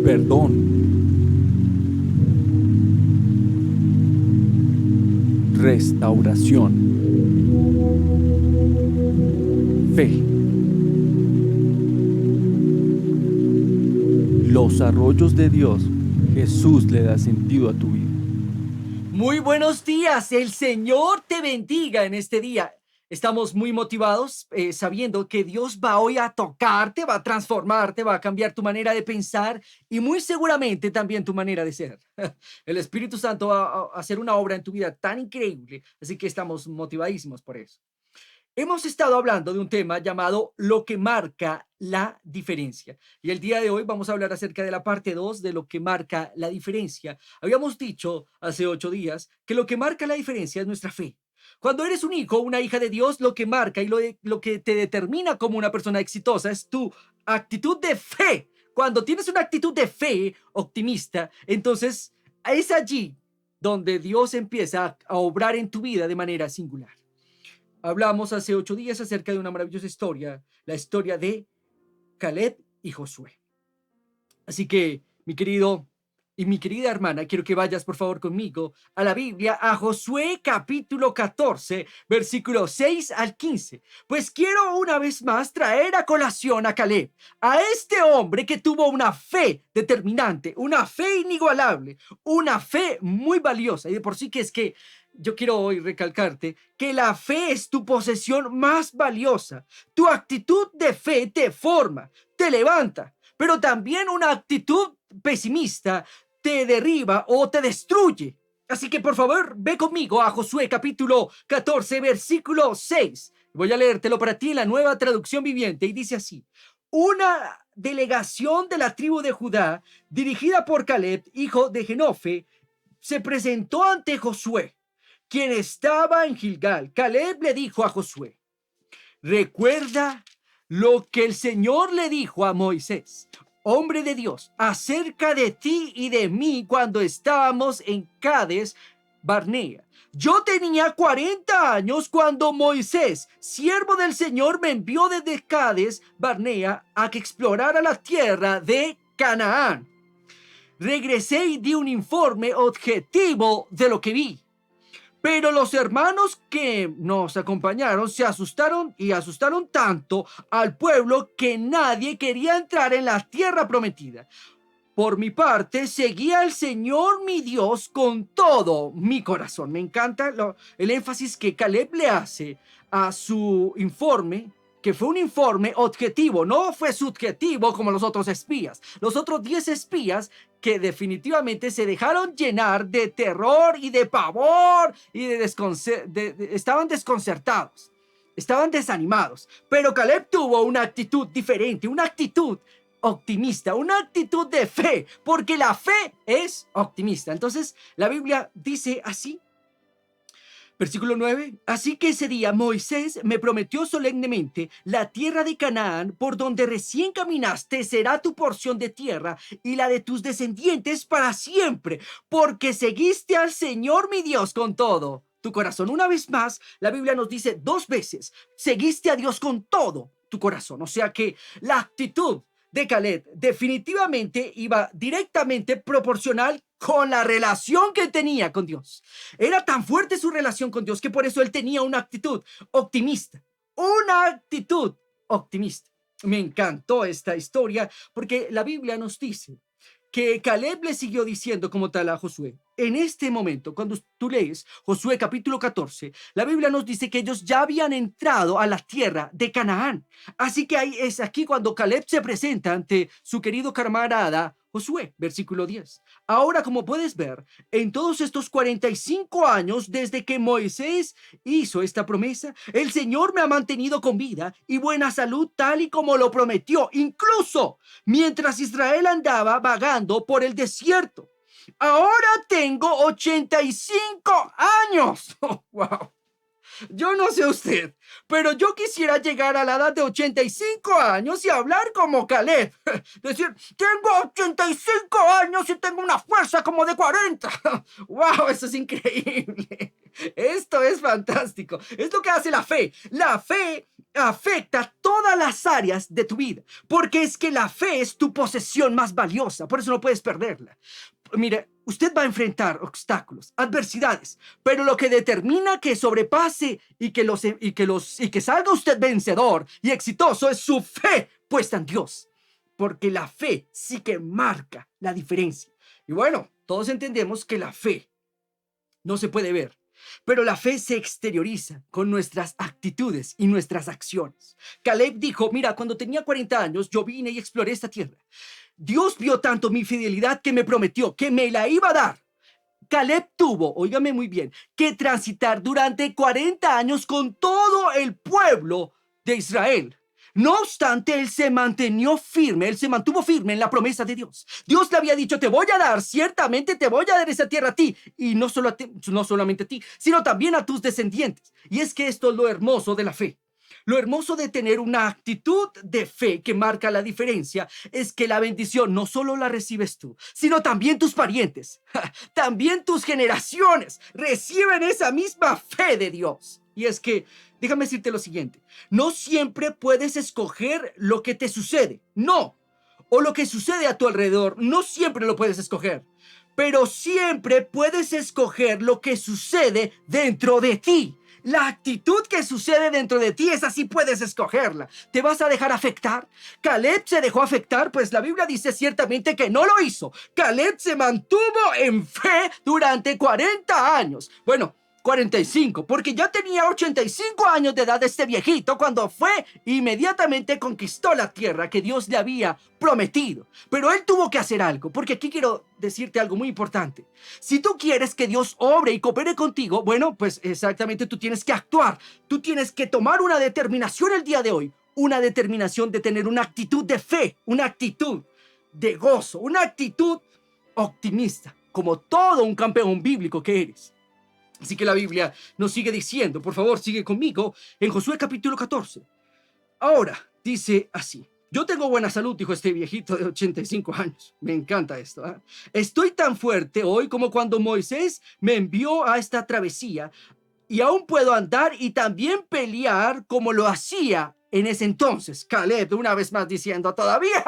perdón, restauración, fe. Los arroyos de Dios, Jesús le da sentido a tu vida. Muy buenos días, el Señor te bendiga en este día. Estamos muy motivados sabiendo que Dios va hoy a tocarte, va a transformarte, va a cambiar tu manera de pensar y muy seguramente también tu manera de ser. El Espíritu Santo va a hacer una obra en tu vida tan increíble, así que estamos motivadísimos por eso. Hemos estado hablando de un tema llamado lo que marca la diferencia. Y el día de hoy vamos a hablar acerca de la parte 2 de lo que marca la diferencia. Habíamos dicho hace 8 días que lo que marca la diferencia es nuestra fe. Cuando eres un hijo o una hija de Dios, lo que marca y lo que te determina como una persona exitosa es tu actitud de fe. Cuando tienes una actitud de fe optimista, entonces es allí donde Dios empieza a obrar en tu vida de manera singular. Hablamos hace 8 días acerca de una maravillosa historia, la historia de Caleb y Josué. Así que, mi querido y mi querida hermana, quiero que vayas por favor conmigo a la Biblia, a Josué capítulo 14, versículo 6 al 15. Pues quiero una vez más traer a colación a Caleb, a este hombre que tuvo una fe determinante, una fe inigualable, una fe muy valiosa. Y de por sí que es que yo quiero hoy recalcarte que la fe es tu posesión más valiosa. Tu actitud de fe te forma, te levanta, pero también una actitud pesimista te derriba o te destruye. Así que por favor, ve conmigo a Josué capítulo 14, versículo 6. Voy a leértelo para ti en la Nueva Traducción Viviente y dice así: una delegación de la tribu de Judá, dirigida por Caleb, hijo de Jenofe, se presentó ante Josué, quien estaba en Gilgal. Caleb le dijo a Josué: recuerda lo que el Señor le dijo a Moisés, hombre de Dios, acerca de ti y de mí cuando estábamos en Cades Barnea. Yo tenía 40 años cuando Moisés, siervo del Señor, me envió desde Cades Barnea a que explorara la tierra de Canaán. Regresé y di un informe objetivo de lo que vi. Pero los hermanos que nos acompañaron se asustaron y asustaron tanto al pueblo que nadie quería entrar en la tierra prometida. Por mi parte, seguía al Señor mi Dios con todo mi corazón. Me encanta el énfasis que Caleb le hace a su informe, que fue un informe objetivo, no fue subjetivo como los otros espías. Los otros 10 espías que definitivamente se dejaron llenar de terror y de pavor y estaban desconcertados, estaban desanimados. Pero Caleb tuvo una actitud diferente, una actitud optimista, una actitud de fe, porque la fe es optimista. Entonces, la Biblia dice así, versículo 9: así que ese día Moisés me prometió solemnemente, la tierra de Canaán, por donde recién caminaste, será tu porción de tierra y la de tus descendientes para siempre, porque seguiste al Señor mi Dios con todo tu corazón. Una vez más, la Biblia nos dice 2 veces, seguiste a Dios con todo tu corazón. O sea que la actitud de Caleb definitivamente iba directamente proporcional con la relación que tenía con Dios. Era tan fuerte su relación con Dios que por eso él tenía una actitud optimista. Una actitud optimista. Me encantó esta historia porque la Biblia nos dice que Caleb le siguió diciendo como tal a Josué. En este momento, cuando tú lees Josué capítulo 14, la Biblia nos dice que ellos ya habían entrado a la tierra de Canaán. Así que ahí es aquí cuando Caleb se presenta ante su querido camarada Josué, versículo 10. Ahora, como puedes ver, en todos estos 45 años desde que Moisés hizo esta promesa, el Señor me ha mantenido con vida y buena salud tal y como lo prometió, incluso mientras Israel andaba vagando por el desierto. Ahora tengo 85 años. Oh, wow. Yo no sé usted, pero yo quisiera llegar a la edad de 85 años y hablar como Caleb. Decir, tengo 85 años y tengo una fuerza como de 40. ¡Wow! Eso es increíble. Esto es fantástico. Es lo que hace la fe. La fe afecta todas las áreas de tu vida, porque es que la fe es tu posesión más valiosa, por eso no puedes perderla. Mire, usted va a enfrentar obstáculos, adversidades, pero lo que determina que sobrepase y que salga usted vencedor y exitoso es su fe puesta en Dios, porque la fe sí que marca la diferencia. Y bueno, todos entendemos que la fe no se puede ver, pero la fe se exterioriza con nuestras actitudes y nuestras acciones. Caleb dijo, mira, cuando tenía 40 años, yo vine y exploré esta tierra. Dios vio tanto mi fidelidad que me prometió que me la iba a dar. Caleb tuvo, óigame muy bien, que transitar durante 40 años con todo el pueblo de Israel. No obstante, él se mantuvo firme en la promesa de Dios. Dios le había dicho, te voy a dar, ciertamente te voy a dar esa tierra a ti, y no no solamente a ti, sino también a tus descendientes. Y es que esto es lo hermoso de la fe. Lo hermoso de tener una actitud de fe que marca la diferencia es que la bendición no solo la recibes tú, sino también tus parientes, también tus generaciones reciben esa misma fe de Dios. Y es que, déjame decirte lo siguiente, no siempre puedes escoger lo que te sucede, no, o lo que sucede a tu alrededor, no siempre lo puedes escoger, pero siempre puedes escoger lo que sucede dentro de ti. La actitud que sucede dentro de ti, esa sí puedes escogerla. ¿Te vas a dejar afectar? Caleb se dejó afectar, pues la Biblia dice ciertamente que no lo hizo. Caleb se mantuvo en fe durante 40 años. Bueno, 45, porque ya tenía 85 años de edad este viejito cuando fue inmediatamente conquistó la tierra que Dios le había prometido. Pero él tuvo que hacer algo, porque aquí quiero decirte algo muy importante. Si tú quieres que Dios obre y coopere contigo, bueno, pues exactamente tú tienes que actuar. Tú tienes que tomar una determinación el día de hoy, una determinación de tener una actitud de fe, una actitud de gozo, una actitud optimista, como todo un campeón bíblico que eres. Así que la Biblia nos sigue diciendo, por favor, sigue conmigo, en Josué capítulo 14. Ahora, dice así, yo tengo buena salud, dijo este viejito de 85 años. Me encanta esto, ¿eh? Estoy tan fuerte hoy como cuando Moisés me envió a esta travesía y aún puedo andar y también pelear como lo hacía en ese entonces. Caleb, una vez más diciendo, todavía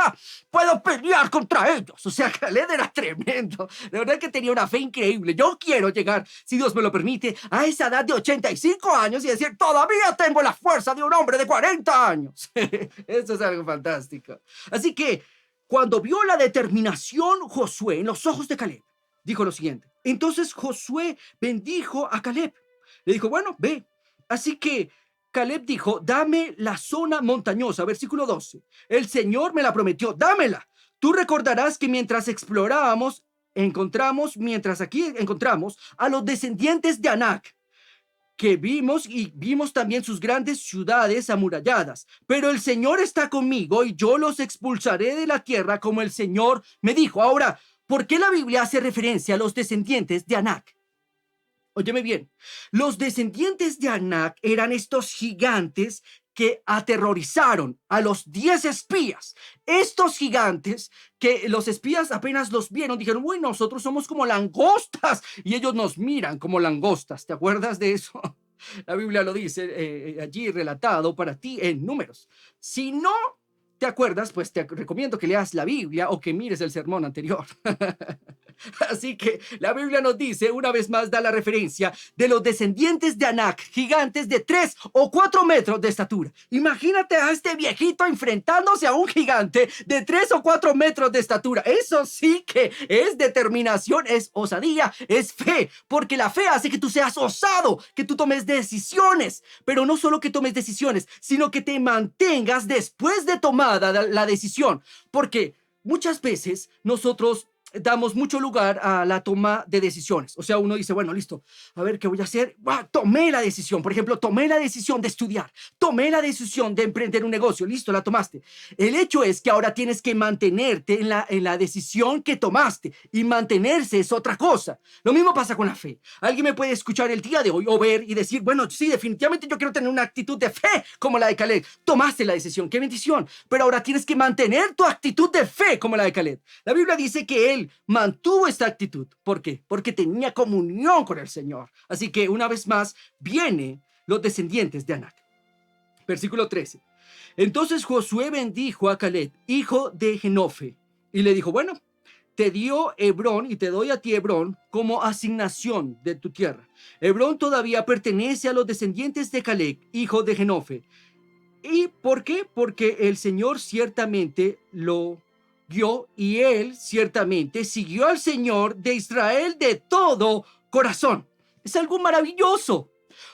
puedo pelear contra ellos. O sea, Caleb era tremendo. De verdad que tenía una fe increíble. Yo quiero llegar, si Dios me lo permite, a esa edad de 85 años y decir, todavía tengo la fuerza de un hombre de 40 años. Eso es algo fantástico. Así que, cuando vio la determinación Josué en los ojos de Caleb, dijo lo siguiente. Entonces Josué bendijo a Caleb. Le dijo, bueno, ve. Así que Caleb dijo, dame la zona montañosa, versículo 12. El Señor me la prometió, dámela. Tú recordarás que mientras explorábamos, mientras aquí encontramos a los descendientes de Anac, que vimos también sus grandes ciudades amuralladas. Pero el Señor está conmigo y yo los expulsaré de la tierra como el Señor me dijo. Ahora, ¿por qué la Biblia hace referencia a los descendientes de Anac? Óyeme bien, los descendientes de Anac eran estos gigantes que aterrorizaron a los 10 espías. Estos gigantes que los espías apenas los vieron, dijeron, uy, nosotros somos como langostas, y ellos nos miran como langostas. ¿Te acuerdas de eso? La Biblia lo dice allí relatado para ti en Números. Si no te acuerdas, pues te recomiendo que leas la Biblia o que mires el sermón anterior. Así que la Biblia nos dice, una vez más da la referencia de los descendientes de Anac, gigantes de 3 o 4 metros de estatura. Imagínate a este viejito enfrentándose a un gigante de 3 o 4 metros de estatura. Eso sí que es determinación, es osadía, es fe, porque la fe hace que tú seas osado, que tú tomes decisiones, pero no solo que tomes decisiones, sino que te mantengas después de tomada la decisión, porque muchas veces nosotros damos mucho lugar a la toma de decisiones. O sea, uno dice, bueno, listo, a ver qué voy a hacer. Tomé la decisión, por ejemplo, tomé la decisión de estudiar, tomé la decisión de emprender un negocio, listo, la tomaste. El hecho es que ahora tienes que mantenerte en la decisión que tomaste, y mantenerse es otra cosa. Lo mismo pasa con la fe. Alguien me puede escuchar el día de hoy o ver y decir, bueno, sí, definitivamente yo quiero tener una actitud de fe como la de Caleb. Tomaste la decisión, qué bendición, pero ahora tienes que mantener tu actitud de fe como la de Caleb. La Biblia dice que él él mantuvo esta actitud. ¿Por qué? Porque tenía comunión con el Señor. Así que una vez más vienen los descendientes de Anac. Versículo 13. Entonces Josué bendijo a Caleb, hijo de Jenofe, y le dijo, bueno, te dio Hebrón y te doy a ti Hebrón como asignación de tu tierra. Hebrón todavía pertenece a los descendientes de Caleb, hijo de Jenofe. ¿Y por qué? Porque el Señor ciertamente lo guió y él ciertamente siguió al Señor de Israel de todo corazón. Es algo maravilloso.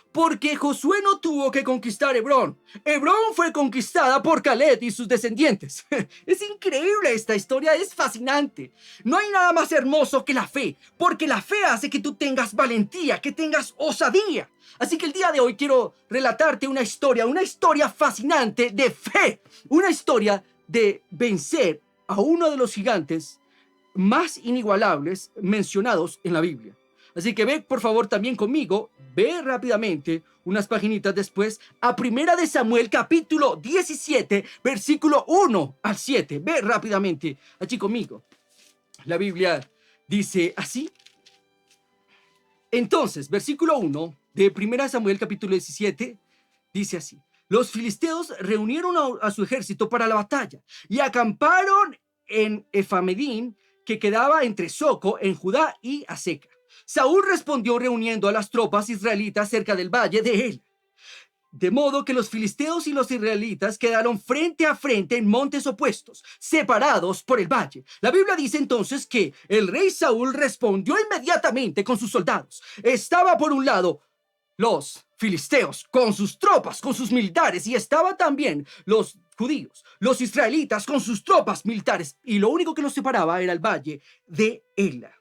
Porque Josué no tuvo que conquistar Hebrón. Hebrón fue conquistada por Caleb y sus descendientes. Es increíble esta historia, es fascinante. No hay nada más hermoso que la fe, porque la fe hace que tú tengas valentía, que tengas osadía. Así que el día de hoy quiero relatarte una historia fascinante de fe, una historia de vencer a uno de los gigantes más inigualables mencionados en la Biblia. Así que ve, por favor, también conmigo, ve rápidamente unas paginitas después a Primera de Samuel, capítulo 17, versículo 1 al 7. Ve rápidamente allí conmigo. La Biblia dice así. Entonces, versículo 1 de Primera de Samuel, capítulo 17, dice así. Los filisteos reunieron a su ejército para la batalla y acamparon en Efamedín, que quedaba entre Soco, en Judá, y Aseca. Saúl respondió reuniendo a las tropas israelitas cerca del valle de él. De modo que los filisteos y los israelitas quedaron frente a frente en montes opuestos, separados por el valle. La Biblia dice entonces que el rey Saúl respondió inmediatamente con sus soldados. Estaba por un lado los filisteos con sus tropas, con sus militares, y estaba también los judíos, los israelitas con sus tropas militares, y lo único que los separaba era el valle de Ela.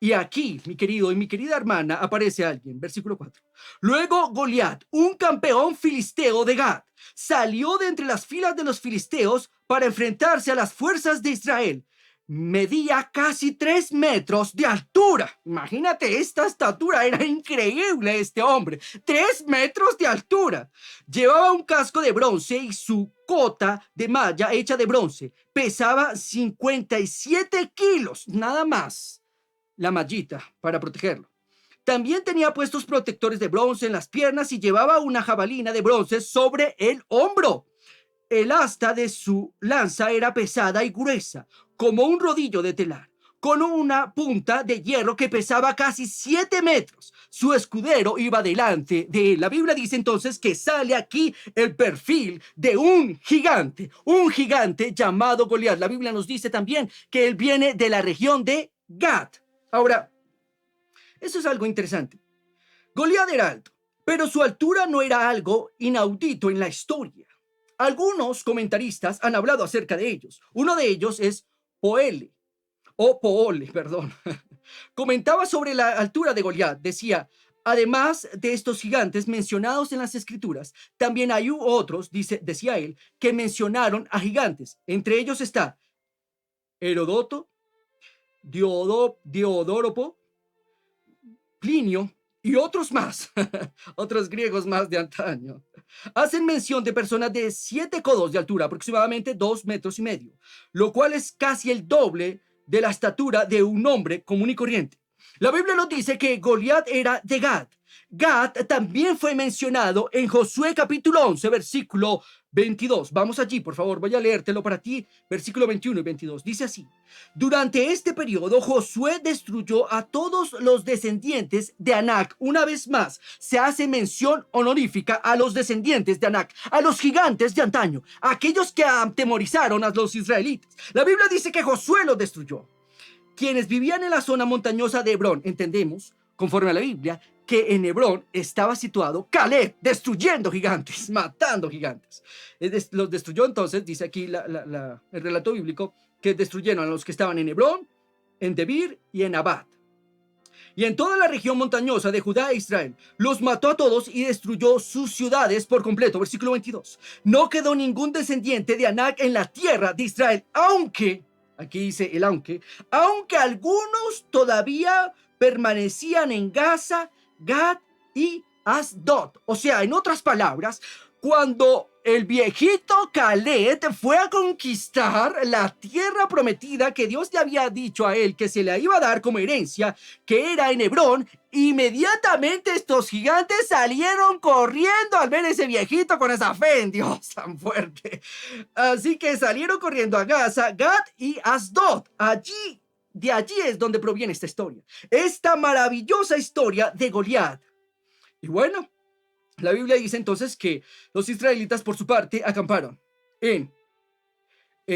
Y aquí, mi querido y mi querida hermana, aparece alguien, versículo 4. Luego Goliat, un campeón filisteo de Gad, salió de entre las filas de los filisteos para enfrentarse a las fuerzas de Israel. Medía casi 3 metros de altura. Imagínate, esta estatura, era increíble este hombre. 3 metros de altura. Llevaba un casco de bronce y su cota de malla hecha de bronce. Pesaba 57 kilos, nada más. La mallita para protegerlo. También tenía puestos protectores de bronce en las piernas y llevaba una jabalina de bronce sobre el hombro. El asta de su lanza era pesada y gruesa, como un rodillo de telar, con una punta de hierro que pesaba casi 7 metros. Su escudero iba delante de él. La Biblia dice entonces que sale aquí el perfil de un gigante llamado Goliat. La Biblia nos dice también que él viene de la región de Gad. Ahora, eso es algo interesante. Goliat era alto, pero su altura no era algo inaudito en la historia. Algunos comentaristas han hablado acerca de ellos. Uno de ellos es Poole. Comentaba sobre la altura de Goliat. Decía, además de estos gigantes mencionados en las escrituras, también hay otros, decía él, que mencionaron a gigantes. Entre ellos está Heródoto, Diodoropo, Plinio y otros más, otros griegos más de antaño. Hacen mención de personas de 7 codos de altura, aproximadamente 2 metros y medio, lo cual es casi el doble de la estatura de un hombre común y corriente. La Biblia nos dice que Goliat era de Gad. Gad también fue mencionado en Josué capítulo 11, versículo 22. Vamos allí, por favor, voy a leértelo para ti, versículo 21 y 22. Dice así: durante este periodo, Josué destruyó a todos los descendientes de Anac. Una vez más, se hace mención honorífica a los descendientes de Anac, a los gigantes de antaño, a aquellos que atemorizaron a los israelitas. La Biblia dice que Josué los destruyó. Quienes vivían en la zona montañosa de Hebrón, entendemos, conforme a la Biblia, que en Hebrón estaba situado Caleb, destruyendo gigantes, matando gigantes. Los destruyó entonces, dice aquí el relato bíblico, que destruyeron a los que estaban en Hebrón, en Debir y en Abad. Y en toda la región montañosa de Judá e Israel, los mató a todos y destruyó sus ciudades por completo. Versículo 22. No quedó ningún descendiente de Anac en la tierra de Israel, aunque, aquí dice el aunque algunos todavía permanecían en Gaza, Gad y Asdod. O sea, en otras palabras, cuando El viejito Caleb fue a conquistar la tierra prometida que Dios le había dicho a él que se le iba a dar como herencia, que era en Hebrón. Inmediatamente estos gigantes salieron corriendo al ver ese viejito con esa fe en Dios tan fuerte. Así que salieron corriendo a Gaza, Gad y Asdod. De allí es donde proviene esta historia. Esta maravillosa historia de Goliat. Y bueno, la Biblia dice entonces que los israelitas por su parte acamparon en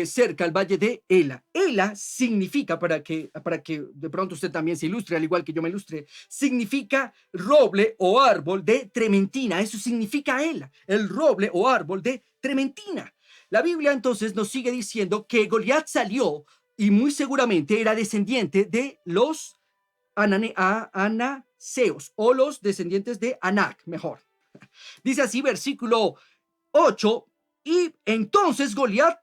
cerca al valle de Ela. Ela significa, para que de pronto usted también se ilustre, al igual que yo me ilustre, significa roble o árbol de trementina. Eso significa Ela, el roble o árbol de trementina. La Biblia entonces nos sigue diciendo que Goliat salió y muy seguramente era descendiente de los anaseos o los descendientes de Anac, mejor. Dice así, versículo 8, y entonces Goliat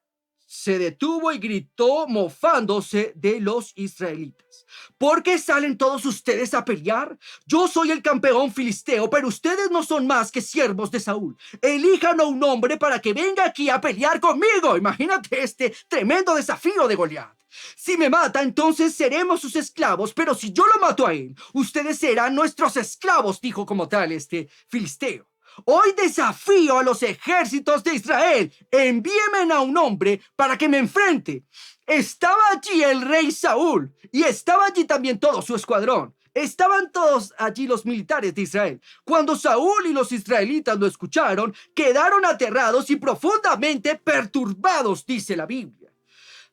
se detuvo y gritó mofándose de los israelitas. ¿Por qué salen todos ustedes a pelear? Yo soy el campeón filisteo, pero ustedes no son más que siervos de Saúl. Elijan a un hombre para que venga aquí a pelear conmigo. Imagínate este tremendo desafío de Goliat. Si me mata, entonces seremos sus esclavos, pero si yo lo mato a él, ustedes serán nuestros esclavos, dijo como tal este filisteo. Hoy desafío a los ejércitos de Israel. Envíenme a un hombre para que me enfrente. Estaba allí el rey Saúl y estaba allí también todo su escuadrón. Estaban todos allí los militares de Israel. Cuando Saúl y los israelitas lo escucharon, quedaron aterrados y profundamente perturbados, dice la Biblia.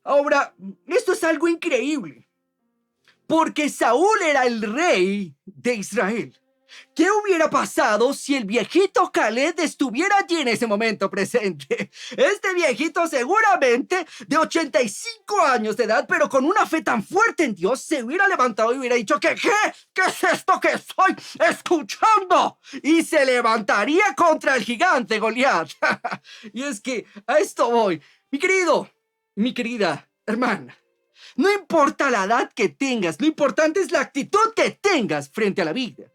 Ahora, esto es algo increíble, porque Saúl era el rey de Israel. ¿Qué hubiera pasado si el viejito Caleb estuviera allí en ese momento presente? Este viejito seguramente de 85 años de edad, pero con una fe tan fuerte en Dios, se hubiera levantado y hubiera dicho ¿qué es esto que estoy escuchando? Y se levantaría contra el gigante Goliat. Y es que a esto voy. Mi querido, mi querida hermana, no importa la edad que tengas, lo importante es la actitud que tengas frente a la vida.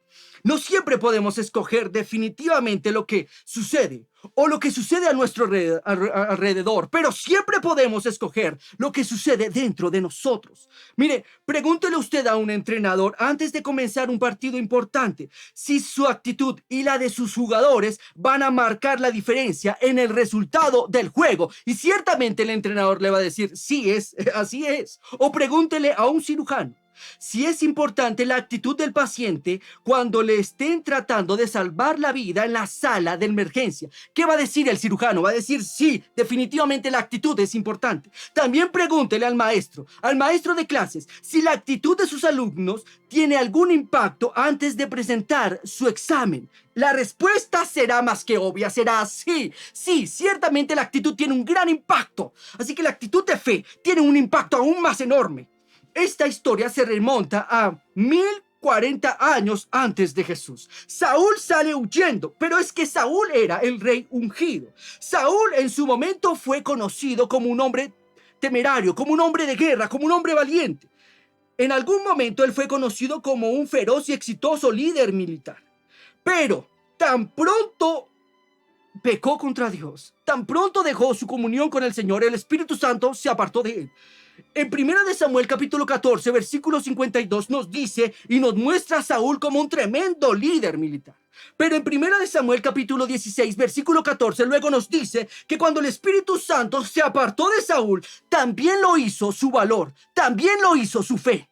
No siempre podemos escoger definitivamente lo que sucede o lo que sucede a nuestro alrededor, pero siempre podemos escoger lo que sucede dentro de nosotros. Mire, pregúntele usted a un entrenador antes de comenzar un partido importante si su actitud y la de sus jugadores van a marcar la diferencia en el resultado del juego. Y ciertamente el entrenador le va a decir, sí, así es. O pregúntele a un cirujano si es importante la actitud del paciente cuando le estén tratando de salvar la vida en la sala de emergencia. ¿Qué va a decir el cirujano? Va a decir, sí, definitivamente la actitud es importante. También pregúntele al maestro de clases, si la actitud de sus alumnos tiene algún impacto antes de presentar su examen. La respuesta será más que obvia, será sí, ciertamente la actitud tiene un gran impacto. Así que la actitud de fe tiene un impacto aún más enorme. Esta historia se remonta a 1040 años antes de Jesús. Saúl sale huyendo, pero es que Saúl era el rey ungido. Saúl en su momento fue conocido como un hombre temerario, como un hombre de guerra, como un hombre valiente. En algún momento él fue conocido como un feroz y exitoso líder militar. Pero tan pronto pecó contra Dios, tan pronto dejó su comunión con el Señor, el Espíritu Santo se apartó de él. En 1 Samuel capítulo 14, versículo 52 nos dice y nos muestra a Saúl como un tremendo líder militar. Pero en 1 Samuel capítulo 16, versículo 14, luego nos dice que cuando el Espíritu Santo se apartó de Saúl, también lo hizo su valor, también lo hizo su fe.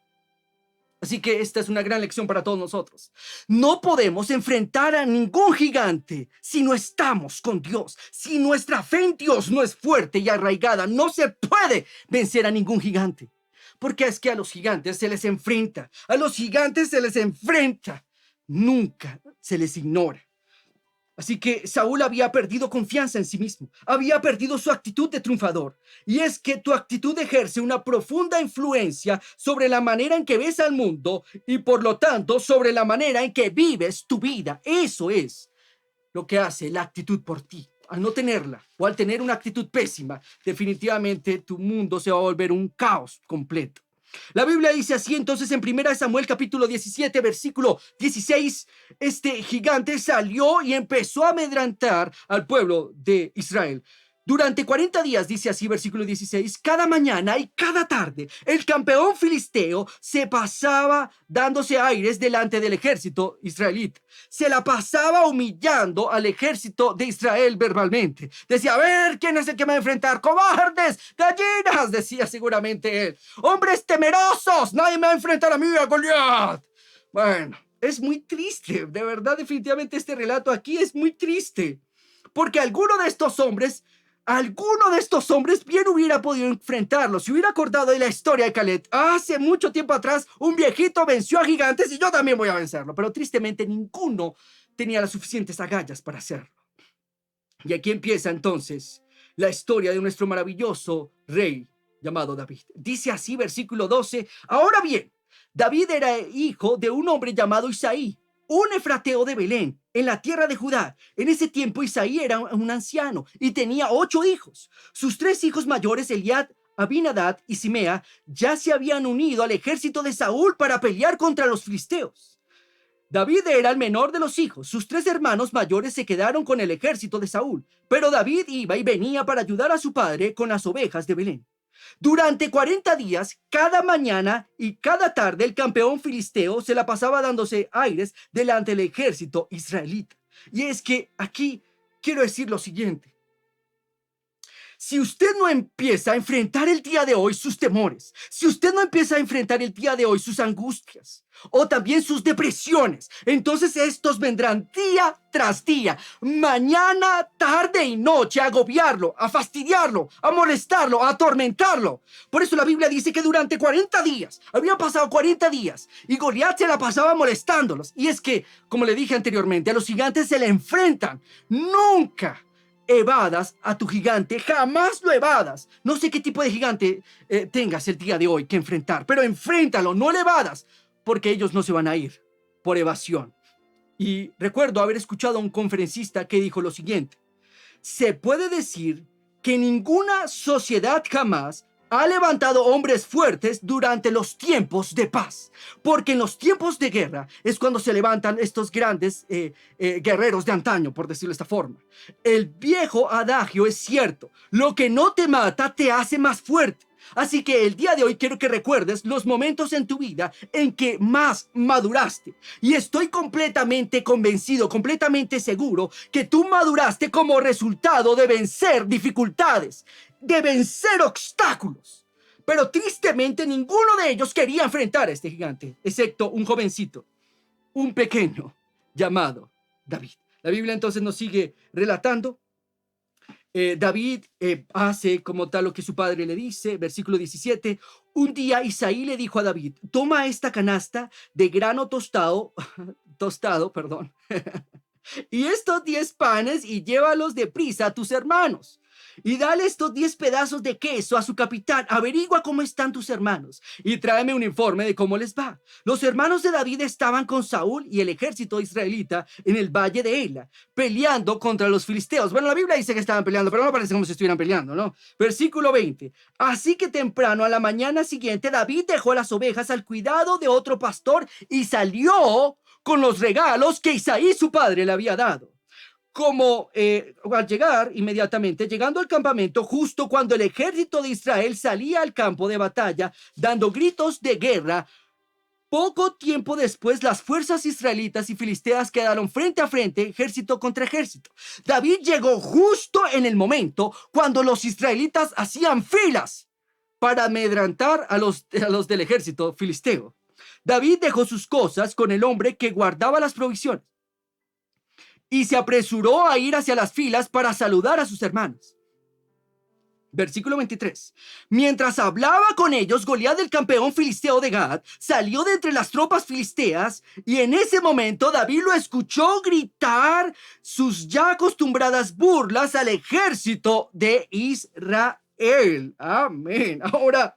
Así que esta es una gran lección para todos nosotros. No podemos enfrentar a ningún gigante si no estamos con Dios. Si nuestra fe en Dios no es fuerte y arraigada, no se puede vencer a ningún gigante. Porque es que a los gigantes se les enfrenta. A los gigantes se les enfrenta. Nunca se les ignora. Así que Saúl había perdido confianza en sí mismo, había perdido su actitud de triunfador. Y es que tu actitud ejerce una profunda influencia sobre la manera en que ves al mundo y por lo tanto sobre la manera en que vives tu vida. Eso es lo que hace la actitud por ti. Al no tenerla o al tener una actitud pésima, definitivamente tu mundo se va a volver un caos completo. La Biblia dice así entonces en 1 Samuel capítulo 17, versículo 16, este gigante salió y empezó a amedrentar al pueblo de Israel. Durante 40 días, dice así, versículo 16, cada mañana y cada tarde, el campeón filisteo se pasaba dándose aires delante del ejército israelita. Se la pasaba humillando al ejército de Israel verbalmente. Decía, a ver, ¿quién es el que me va a enfrentar? ¡Cobardes! ¡Gallinas! Decía seguramente él. ¡Hombres temerosos! ¡Nadie me va a enfrentar a mí, a Goliat! Bueno, es muy triste. De verdad, definitivamente este relato aquí es muy triste. Porque alguno de estos hombres bien hubiera podido enfrentarlo. Si hubiera acordado de la historia de Caleb, hace mucho tiempo atrás, un viejito venció a gigantes y yo también voy a vencerlo. Pero tristemente ninguno tenía las suficientes agallas para hacerlo. Y aquí empieza entonces la historia de nuestro maravilloso rey llamado David. Dice así, versículo 12, ahora bien, David era hijo de un hombre llamado Isaí, un efrateo de Belén, en la tierra de Judá. En ese tiempo Isaí era un anciano y tenía 8 hijos. Sus 3 hijos mayores, Eliab, Abinadab y Simea, ya se habían unido al ejército de Saúl para pelear contra los filisteos. David era el menor de los hijos. Sus 3 hermanos mayores se quedaron con el ejército de Saúl, pero David iba y venía para ayudar a su padre con las ovejas de Belén. Durante 40 días, cada mañana y cada tarde, el campeón filisteo se la pasaba dándose aires delante del ejército israelita. Y es que aquí quiero decir lo siguiente. Si usted no empieza a enfrentar el día de hoy sus temores, si usted no empieza a enfrentar el día de hoy sus angustias o también sus depresiones, entonces estos vendrán día tras día, mañana, tarde y noche a agobiarlo, a fastidiarlo, a molestarlo, a atormentarlo. Por eso la Biblia dice que durante 40 días, habían pasado 40 días y Goliat se la pasaba molestándolos. Y es que, como le dije anteriormente, a los gigantes se le enfrentan. Nunca evadas a tu gigante, jamás lo evadas. No sé qué tipo de gigante tengas el día de hoy que enfrentar, pero enfréntalo, no le evadas, porque ellos no se van a ir por evasión. Y recuerdo haber escuchado a un conferencista que dijo lo siguiente: se puede decir que ninguna sociedad jamás ha levantado hombres fuertes durante los tiempos de paz, porque en los tiempos de guerra es cuando se levantan estos grandes guerreros de antaño, por decirlo de esta forma. El viejo adagio es cierto: lo que no te mata te hace más fuerte. Así que el día de hoy quiero que recuerdes los momentos en tu vida en que más maduraste. Y estoy completamente convencido, completamente seguro que tú maduraste como resultado de vencer dificultades, de vencer obstáculos. Pero tristemente ninguno de ellos quería enfrentar a este gigante, excepto un jovencito, un pequeño llamado David. La Biblia entonces nos sigue relatando. David hace como tal lo que su padre le dice, versículo 17. Un día Isaí le dijo a David: toma esta canasta de grano tostado, perdón, y estos 10 panes y llévalos deprisa a tus hermanos. Y dale estos 10 pedazos de queso a su capitán. Averigua cómo están tus hermanos y tráeme un informe de cómo les va. Los hermanos de David estaban con Saúl y el ejército israelita en el valle de Ela, peleando contra los filisteos. Bueno, la Biblia dice que estaban peleando, pero no parece como si estuvieran peleando, ¿no? Versículo 20. Así que temprano a la mañana siguiente, David dejó las ovejas al cuidado de otro pastor y salió con los regalos que Isaí, su padre, le había dado. Como al llegar inmediatamente, llegando al campamento, justo cuando el ejército de Israel salía al campo de batalla, dando gritos de guerra, poco tiempo después las fuerzas israelitas y filisteas quedaron frente a frente, ejército contra ejército. David llegó justo en el momento cuando los israelitas hacían filas para amedrentar a los del ejército filisteo. David dejó sus cosas con el hombre que guardaba las provisiones y se apresuró a ir hacia las filas para saludar a sus hermanos. Versículo 23. Mientras hablaba con ellos, Goliat, el campeón filisteo de Gad, salió de entre las tropas filisteas y en ese momento David lo escuchó gritar sus ya acostumbradas burlas al ejército de Israel. Amén. Ahora,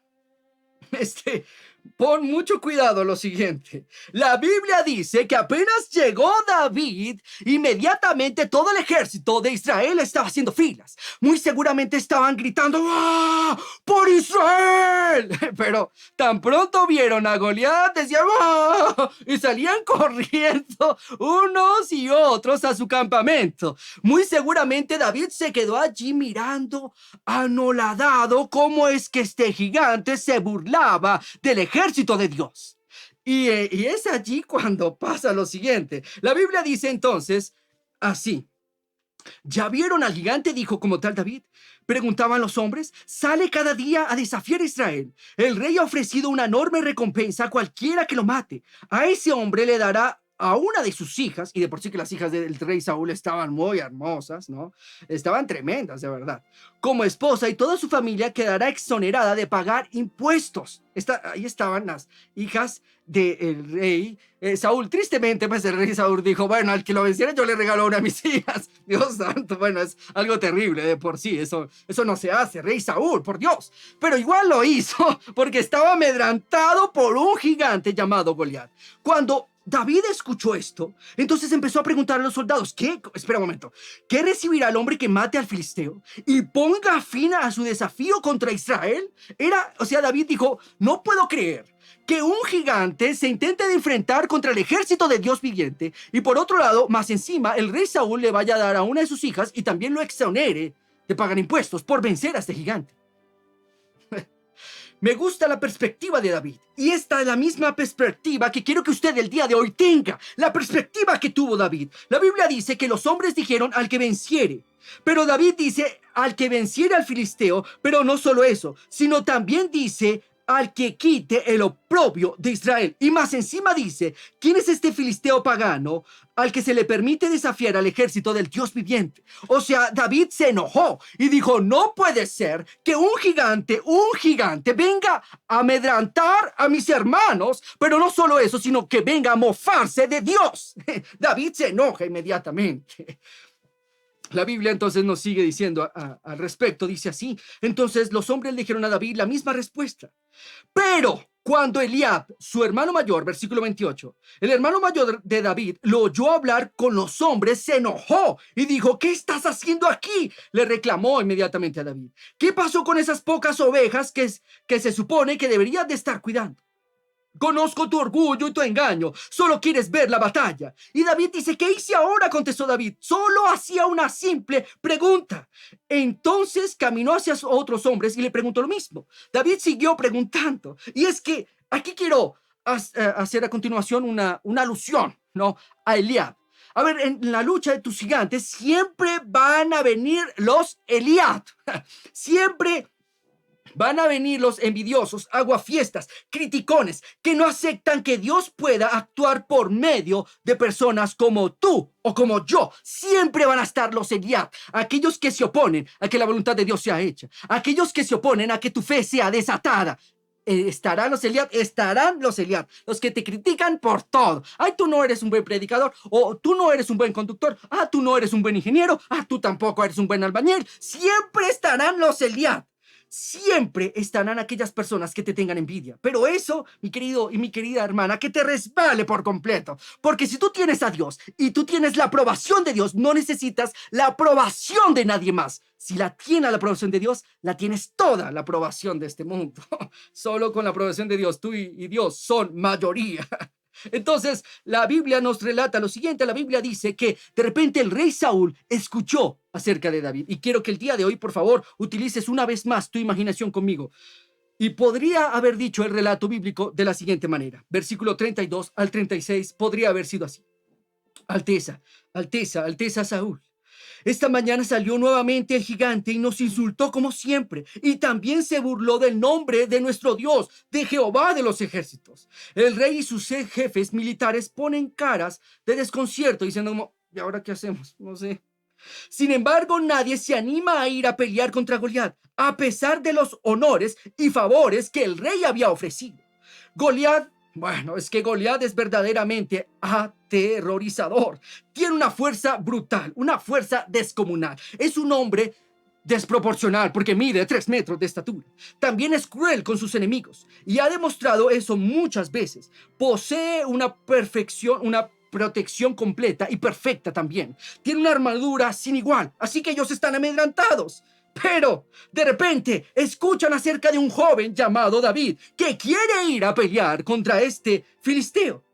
Pon mucho cuidado lo siguiente. La Biblia dice que apenas llegó David, inmediatamente todo el ejército de Israel estaba haciendo filas. Muy seguramente estaban gritando, ¡ah! ¡Por Israel! Pero tan pronto vieron a Goliat, decían, ¡ah! Y salían corriendo unos y otros a su campamento. Muy seguramente David se quedó allí mirando, anoladado, cómo es que este gigante se burlaba del ejército de Dios. Y es allí cuando pasa lo siguiente. La Biblia dice entonces así. ¿Ya vieron al gigante? Dijo como tal David. Preguntaban los hombres. Sale cada día a desafiar a Israel. El rey ha ofrecido una enorme recompensa a cualquiera que lo mate. A ese hombre le dará a una de sus hijas, y de por sí que las hijas del rey Saúl estaban muy hermosas, ¿no? Estaban tremendas, de verdad. Como esposa, y toda su familia quedará exonerada de pagar impuestos. Ahí estaban las hijas del rey Saúl. Tristemente, pues el rey Saúl dijo, bueno, al que lo venciera yo le regalo una de mis hijas. Dios santo, bueno, es algo terrible de por sí. Eso no se hace, rey Saúl, por Dios. Pero igual lo hizo porque estaba amedrantado por un gigante llamado Goliat. Cuando David escuchó esto, entonces empezó a preguntar a los soldados, espera un momento, ¿qué recibirá el hombre que mate al filisteo y ponga fin a su desafío contra Israel? David dijo, no puedo creer que un gigante se intente de enfrentar contra el ejército de Dios viviente, y por otro lado, más encima, el rey Saúl le vaya a dar a una de sus hijas y también lo exonere de pagar impuestos por vencer a este gigante. Me gusta la perspectiva de David, y esta es la misma perspectiva que quiero que usted el día de hoy tenga, la perspectiva que tuvo David. La Biblia dice que los hombres dijeron al que venciere, pero David dice al que venciere al filisteo, pero no solo eso, sino también dice al que quite el oprobio de Israel. Y más encima dice, ¿quién es este filisteo pagano al que se le permite desafiar al ejército del Dios viviente? O sea, David se enojó y dijo, no puede ser que un gigante venga a amedrantar a mis hermanos, pero no solo eso, sino que venga a mofarse de Dios. David se enoja inmediatamente. La Biblia entonces nos sigue diciendo al respecto, dice así, entonces los hombres le dijeron a David la misma respuesta. Pero cuando Eliab, su hermano mayor, versículo 28, el hermano mayor de David, lo oyó hablar con los hombres, se enojó y dijo, ¿qué estás haciendo aquí? Le reclamó inmediatamente a David. ¿Qué pasó con esas pocas ovejas que se supone que deberías de estar cuidando? Conozco tu orgullo y tu engaño. Solo quieres ver la batalla. Y David dice, ¿qué hice ahora? Contestó David. Solo hacía una simple pregunta. Entonces caminó hacia otros hombres y le preguntó lo mismo. David siguió preguntando. Y es que aquí quiero hacer a continuación una alusión, ¿no? A Eliab. A ver, en la lucha de tus gigantes siempre van a venir los Eliab. Siempre van a venir los envidiosos, aguafiestas, criticones, que no aceptan que Dios pueda actuar por medio de personas como tú o como yo. Siempre van a estar los Eliab, aquellos que se oponen a que la voluntad de Dios sea hecha, aquellos que se oponen a que tu fe sea desatada. Estarán los Eliab, los que te critican por todo. Ay, tú no eres un buen predicador, o tú no eres un buen conductor, tú no eres un buen ingeniero, tú tampoco eres un buen albañil. Siempre estarán los Eliab. Siempre estarán aquellas personas que te tengan envidia. Pero eso, mi querido y mi querida hermana, que te resbale por completo. Porque si tú tienes a Dios y tú tienes la aprobación de Dios, no necesitas la aprobación de nadie más. Si la tienes la aprobación de Dios, la tienes toda la aprobación de este mundo. Solo con la aprobación de Dios, tú y Dios son mayoría. Entonces, la Biblia nos relata lo siguiente. La Biblia dice que de repente el rey Saúl escuchó acerca de David. Y quiero que el día de hoy, por favor, utilices una vez más tu imaginación conmigo. Y podría haber dicho el relato bíblico de la siguiente manera. Versículo 32 al 36 podría haber sido así. Alteza, Alteza, Alteza Saúl. Esta mañana salió nuevamente el gigante y nos insultó como siempre, y también se burló del nombre de nuestro Dios, de Jehová de los ejércitos. El rey y sus jefes militares ponen caras de desconcierto, diciendo como, ¿y ahora qué hacemos? No sé. Sin embargo, nadie se anima a ir a pelear contra Goliat, a pesar de los honores y favores que el rey había ofrecido. Goliat es verdaderamente aterrorizador. Tiene una fuerza brutal, una fuerza descomunal. Es un hombre desproporcional porque mide 3 metros de estatura. También es cruel con sus enemigos y ha demostrado eso muchas veces. Posee una protección completa y perfecta también. Tiene una armadura sin igual, así que ellos están amedrentados. Pero de repente escuchan acerca de un joven llamado David que quiere ir a pelear contra este filisteo.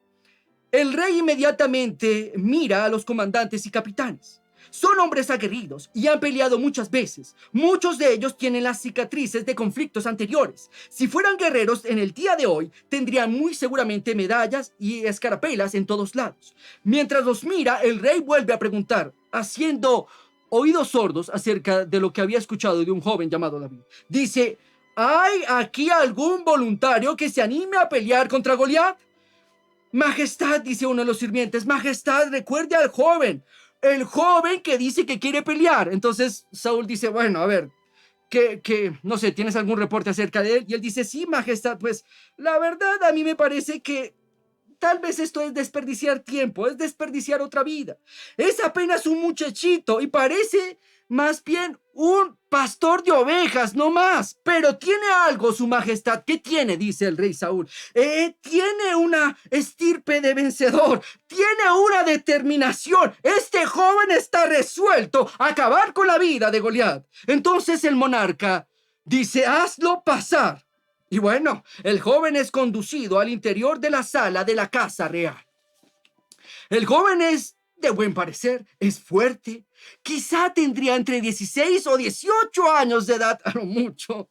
El rey inmediatamente mira a los comandantes y capitanes. Son hombres aguerridos y han peleado muchas veces. Muchos de ellos tienen las cicatrices de conflictos anteriores. Si fueran guerreros en el día de hoy, tendrían muy seguramente medallas y escarapelas en todos lados. Mientras los mira, el rey vuelve a preguntar, haciendo oídos sordos acerca de lo que había escuchado de un joven llamado David. Dice, ¿hay aquí algún voluntario que se anime a pelear contra Goliat? Majestad, dice uno de los sirvientes, Majestad, recuerde al joven. El joven que dice que quiere pelear. Entonces Saúl dice, bueno, a ver, no sé, ¿tienes algún reporte acerca de él? Y él dice, sí, majestad, pues la verdad a mí me parece que tal vez esto es desperdiciar tiempo, es desperdiciar otra vida. Es apenas un muchachito y parece más bien un pastor de ovejas, no más. Pero tiene algo, su majestad. ¿Qué tiene? Dice el rey Saúl. Tiene una estirpe de vencedor. Tiene una determinación. Este joven está resuelto a acabar con la vida de Goliat. Entonces el monarca dice, hazlo pasar. Y bueno, el joven es conducido al interior de la sala de la casa real. El joven es de buen parecer, es fuerte. Quizá tendría entre 16 o 18 años de edad, a lo mucho.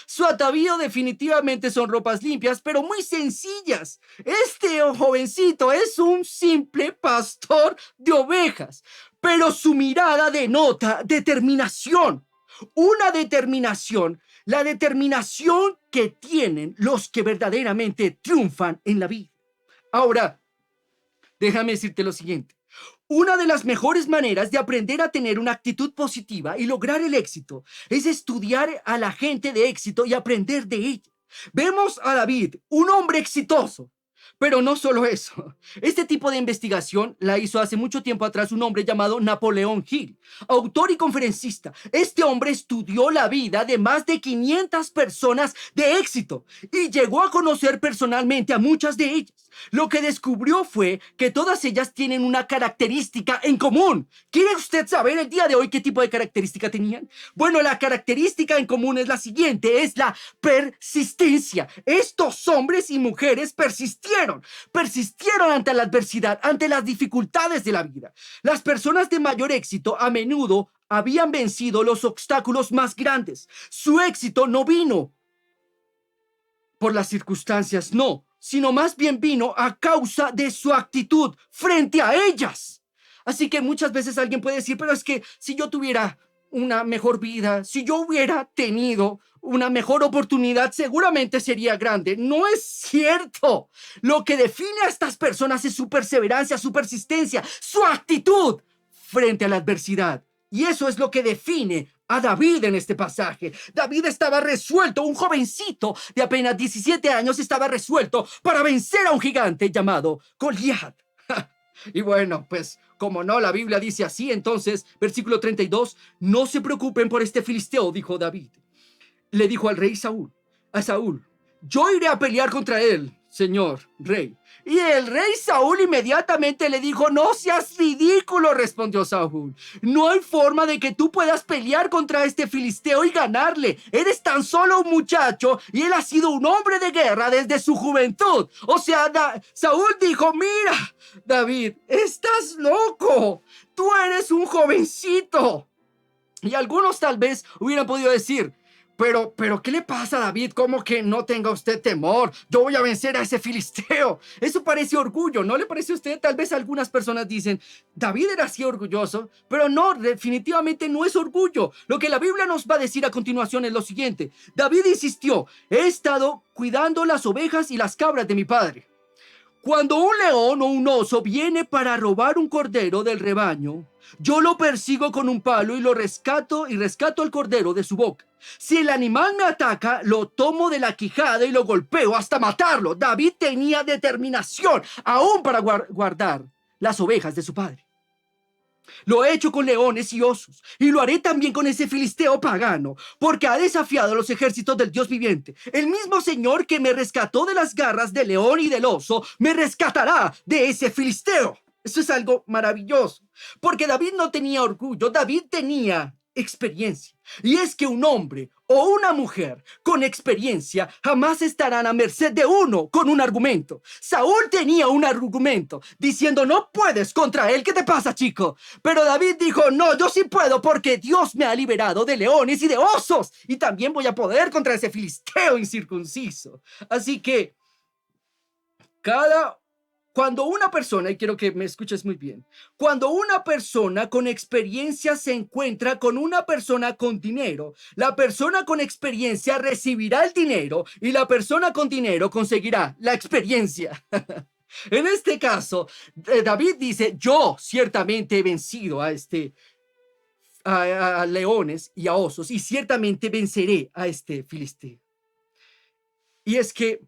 Su atavío definitivamente son ropas limpias, pero muy sencillas. Este jovencito es un simple pastor de ovejas, pero su mirada denota determinación. Una determinación, la determinación que tienen los que verdaderamente triunfan en la vida. Ahora, déjame decirte lo siguiente. Una de las mejores maneras de aprender a tener una actitud positiva y lograr el éxito es estudiar a la gente de éxito y aprender de ella. Vemos a David, un hombre exitoso. Pero no solo eso. Este tipo de investigación la hizo hace mucho tiempo atrás un hombre llamado Napoleón Hill, autor y conferencista. Este hombre estudió la vida de más de 500 personas de éxito y llegó a conocer personalmente a muchas de ellas. Lo que descubrió fue que todas ellas tienen una característica en común. ¿Quiere usted saber el día de hoy qué tipo de característica tenían? Bueno, la característica en común es la siguiente, es la persistencia. Estos hombres y mujeres persistieron ante la adversidad, ante las dificultades de la vida. Las personas de mayor éxito a menudo habían vencido los obstáculos más grandes. Su éxito no vino por las circunstancias, no, sino más bien vino a causa de su actitud frente a ellas. Así que muchas veces alguien puede decir, pero es que si yo tuviera una mejor vida, si yo hubiera tenido una mejor oportunidad, seguramente sería grande. No es cierto. Lo que define a estas personas es su perseverancia, su persistencia, su actitud frente a la adversidad. Y eso es lo que define a David en este pasaje. David estaba resuelto, un jovencito de apenas 17 años estaba resuelto para vencer a un gigante llamado Goliat. Y bueno, pues como no, la Biblia dice así, entonces, versículo 32, no se preocupen por este filisteo, dijo David. Le dijo al rey Saúl, yo iré a pelear contra él, señor rey. Y el rey Saúl inmediatamente le dijo, no seas ridículo, respondió Saúl. No hay forma de que tú puedas pelear contra este filisteo y ganarle. Eres tan solo un muchacho y él ha sido un hombre de guerra desde su juventud. O sea, Saúl dijo, mira, David, estás loco. Tú eres un jovencito. Y algunos tal vez hubieran podido decir, pero, ¿qué le pasa a David? ¿Cómo que no tenga usted temor? Yo voy a vencer a ese filisteo. Eso parece orgullo, ¿no le parece a usted? Tal vez algunas personas dicen, David era así orgulloso, pero no, definitivamente no es orgullo. Lo que la Biblia nos va a decir a continuación es lo siguiente. David insistió, he estado cuidando las ovejas y las cabras de mi padre. Cuando un león o un oso viene para robar un cordero del rebaño, yo lo persigo con un palo y rescato al cordero de su boca. Si el animal me ataca, lo tomo de la quijada y lo golpeo hasta matarlo. David tenía determinación aún para guardar las ovejas de su padre. Lo he hecho con leones y osos, y lo haré también con ese filisteo pagano, porque ha desafiado a los ejércitos del Dios viviente. El mismo Señor que me rescató de las garras del león y del oso, me rescatará de ese filisteo. Eso es algo maravilloso, porque David no tenía orgullo, David tenía experiencia. Y es que un hombre o una mujer con experiencia jamás estarán a merced de uno con un argumento. Saúl tenía un argumento diciendo: no puedes contra él, ¿qué te pasa, chico? Pero David dijo: no, yo sí puedo, porque Dios me ha liberado de leones y de osos, y también voy a poder contra ese filisteo incircunciso. Así que cada cuando una persona, y quiero que me escuches muy bien, cuando una persona con experiencia se encuentra con una persona con dinero, la persona con experiencia recibirá el dinero y la persona con dinero conseguirá la experiencia. En este caso, David dice: yo ciertamente he vencido a leones y a osos, y ciertamente venceré a este filisteo. Y es que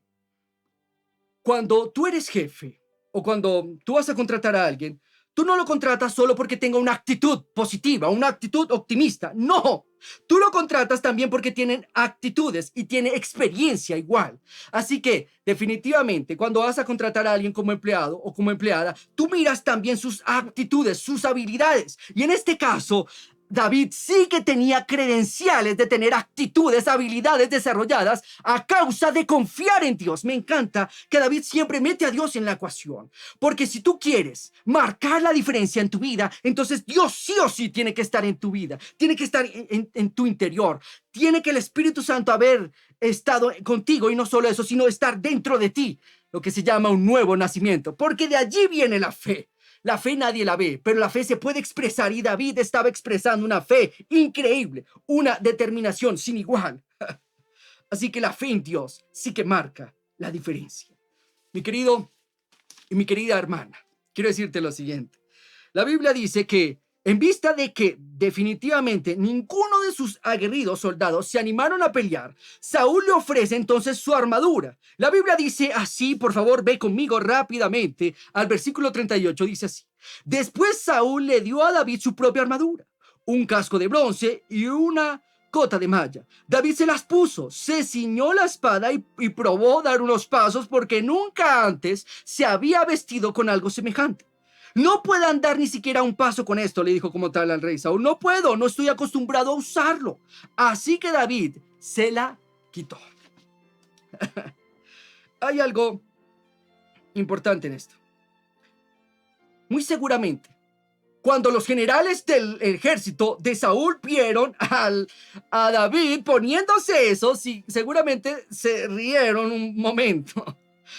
cuando tú eres jefe o cuando tú vas a contratar a alguien, tú no lo contratas solo porque tenga una actitud positiva, una actitud optimista. No, tú lo contratas también porque tienen actitudes y tiene experiencia igual. Así que definitivamente cuando vas a contratar a alguien como empleado o como empleada, tú miras también sus actitudes, sus habilidades. Y en este caso, David sí que tenía credenciales de tener actitudes, habilidades desarrolladas a causa de confiar en Dios. Me encanta que David siempre mete a Dios en la ecuación, porque si tú quieres marcar la diferencia en tu vida, entonces Dios sí o sí tiene que estar en tu vida, tiene que estar en tu interior, tiene que el Espíritu Santo haber estado contigo, y no solo eso, sino estar dentro de ti, lo que se llama un nuevo nacimiento, porque de allí viene la fe. La fe nadie la ve, pero la fe se puede expresar, y David estaba expresando una fe increíble, una determinación sin igual. Así que la fe en Dios sí que marca la diferencia. Mi querido y mi querida hermana, quiero decirte lo siguiente. La Biblia dice que en vista de que definitivamente ninguno de sus aguerridos soldados se animaron a pelear, Saúl le ofrece entonces su armadura. La Biblia dice así, por favor, ve conmigo rápidamente al versículo 38, dice así: después Saúl le dio a David su propia armadura, un casco de bronce y una cota de malla. David se las puso, se ciñó la espada y probó dar unos pasos, porque nunca antes se había vestido con algo semejante. No puedo andar ni siquiera un paso con esto, le dijo como tal al rey Saúl. No puedo, no estoy acostumbrado a usarlo. Así que David se la quitó. Hay algo importante en esto. Muy seguramente, cuando los generales del ejército de Saúl vieron a David poniéndose eso, sí, seguramente se rieron un momento.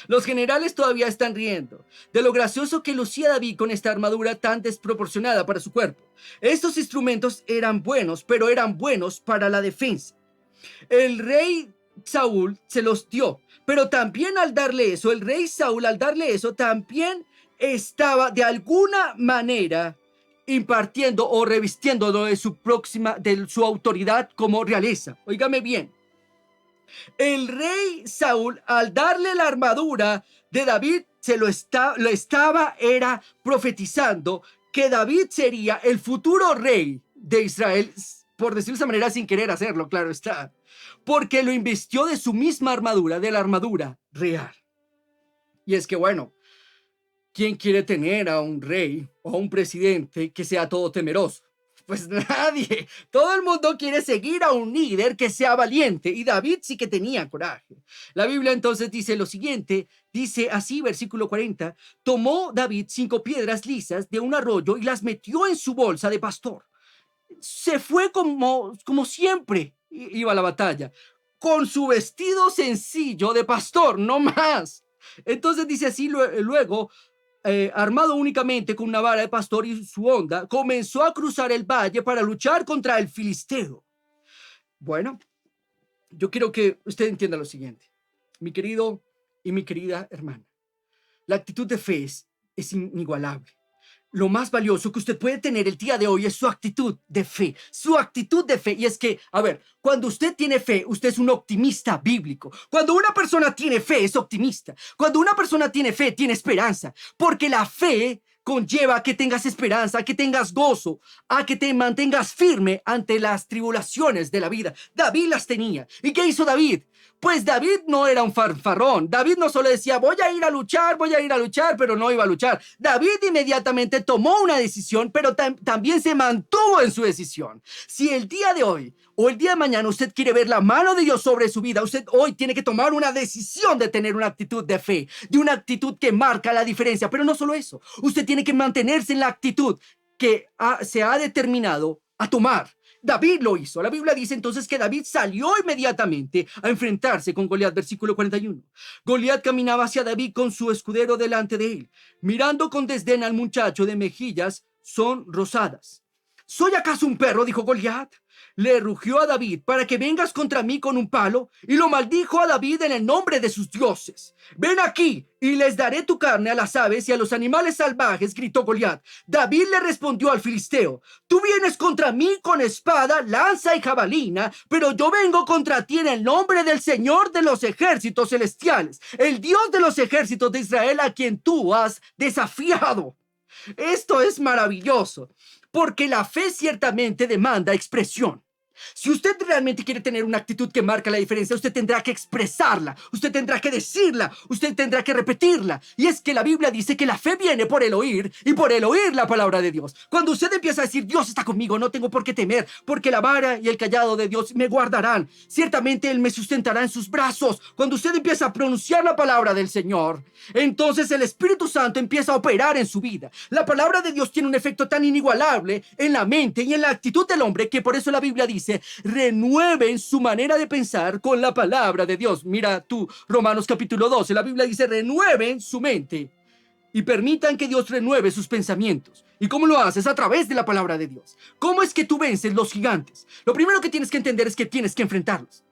Los generales todavía están riendo de lo gracioso que lucía David con esta armadura tan desproporcionada para su cuerpo. Estos instrumentos eran buenos, pero eran buenos para la defensa. El rey Saúl se los dio, pero también al darle eso, el rey Saúl al darle eso también estaba de alguna manera impartiendo o revistiéndolo de su autoridad como realeza. Óigame bien. El rey Saúl, al darle la armadura de David, era profetizando que David sería el futuro rey de Israel, por decirlo de esa manera, sin querer hacerlo, claro está, porque lo invistió de su misma armadura, de la armadura real. Y es que, bueno, ¿quién quiere tener a un rey o a un presidente que sea todo temeroso? Pues nadie. Todo el mundo quiere seguir a un líder que sea valiente, y David sí que tenía coraje. La Biblia entonces dice lo siguiente, dice así, versículo 40: tomó David 5 piedras lisas de un arroyo y las metió en su bolsa de pastor. Se fue como siempre iba a la batalla, con su vestido sencillo de pastor, no más. Entonces dice así, luego armado únicamente con una vara de pastor y su honda, comenzó a cruzar el valle para luchar contra el filisteo. Bueno, yo quiero que usted entienda lo siguiente, mi querido y mi querida hermana. La actitud de fe es inigualable. Lo más valioso que usted puede tener el día de hoy es su actitud de fe, su actitud de fe. Y es que, a ver, cuando usted tiene fe, usted es un optimista bíblico. Cuando una persona tiene fe, es optimista. Cuando una persona tiene fe, tiene esperanza, porque la fe conlleva que tengas esperanza, que tengas gozo, a que te mantengas firme ante las tribulaciones de la vida. David las tenía. ¿Y qué hizo David? Pues David no era un fanfarrón. David no solo decía, voy a ir a luchar, pero no iba a luchar. David inmediatamente tomó una decisión, pero también se mantuvo en su decisión. Si el día de hoy o el día de mañana usted quiere ver la mano de Dios sobre su vida, usted hoy tiene que tomar una decisión de tener una actitud de fe, de una actitud que marca la diferencia. Pero no solo eso, usted tiene que mantenerse en la actitud que se ha determinado a tomar. David lo hizo. La Biblia dice entonces que David salió inmediatamente a enfrentarse con Goliat, versículo 41. Goliat caminaba hacia David con su escudero delante de él, mirando con desdén al muchacho de mejillas son rosadas. ¿Soy acaso un perro?, dijo Goliat. Le rugió a David para que vengas contra mí con un palo, y lo maldijo a David en el nombre de sus dioses. Ven aquí y les daré tu carne a las aves y a los animales salvajes, gritó Goliat. David le respondió al filisteo, tú vienes contra mí con espada, lanza y jabalina, pero yo vengo contra ti en el nombre del Señor de los ejércitos celestiales, el Dios de los ejércitos de Israel, a quien tú has desafiado. Esto es maravilloso, porque la fe ciertamente demanda expresión. Si usted realmente quiere tener una actitud que marca la diferencia, usted tendrá que expresarla, usted tendrá que decirla, usted tendrá que repetirla. Y es que la Biblia dice que la fe viene por el oír y por el oír la palabra de Dios. Cuando usted empieza a decir, Dios está conmigo, no tengo por qué temer, porque la vara y el cayado de Dios me guardarán. Ciertamente Él me sustentará en sus brazos. Cuando usted empieza a pronunciar la palabra del Señor, entonces el Espíritu Santo empieza a operar en su vida. La palabra de Dios tiene un efecto tan inigualable en la mente y en la actitud del hombre que por eso la Biblia dice, renueven su manera de pensar con la palabra de Dios. Mira tú, Romanos capítulo 12, la Biblia dice, renueven su mente y permitan que Dios renueve sus pensamientos. ¿Y cómo lo haces? A través de la palabra de Dios. ¿Cómo es que tú vences los gigantes? Lo primero que tienes que entender es que tienes que enfrentarlos.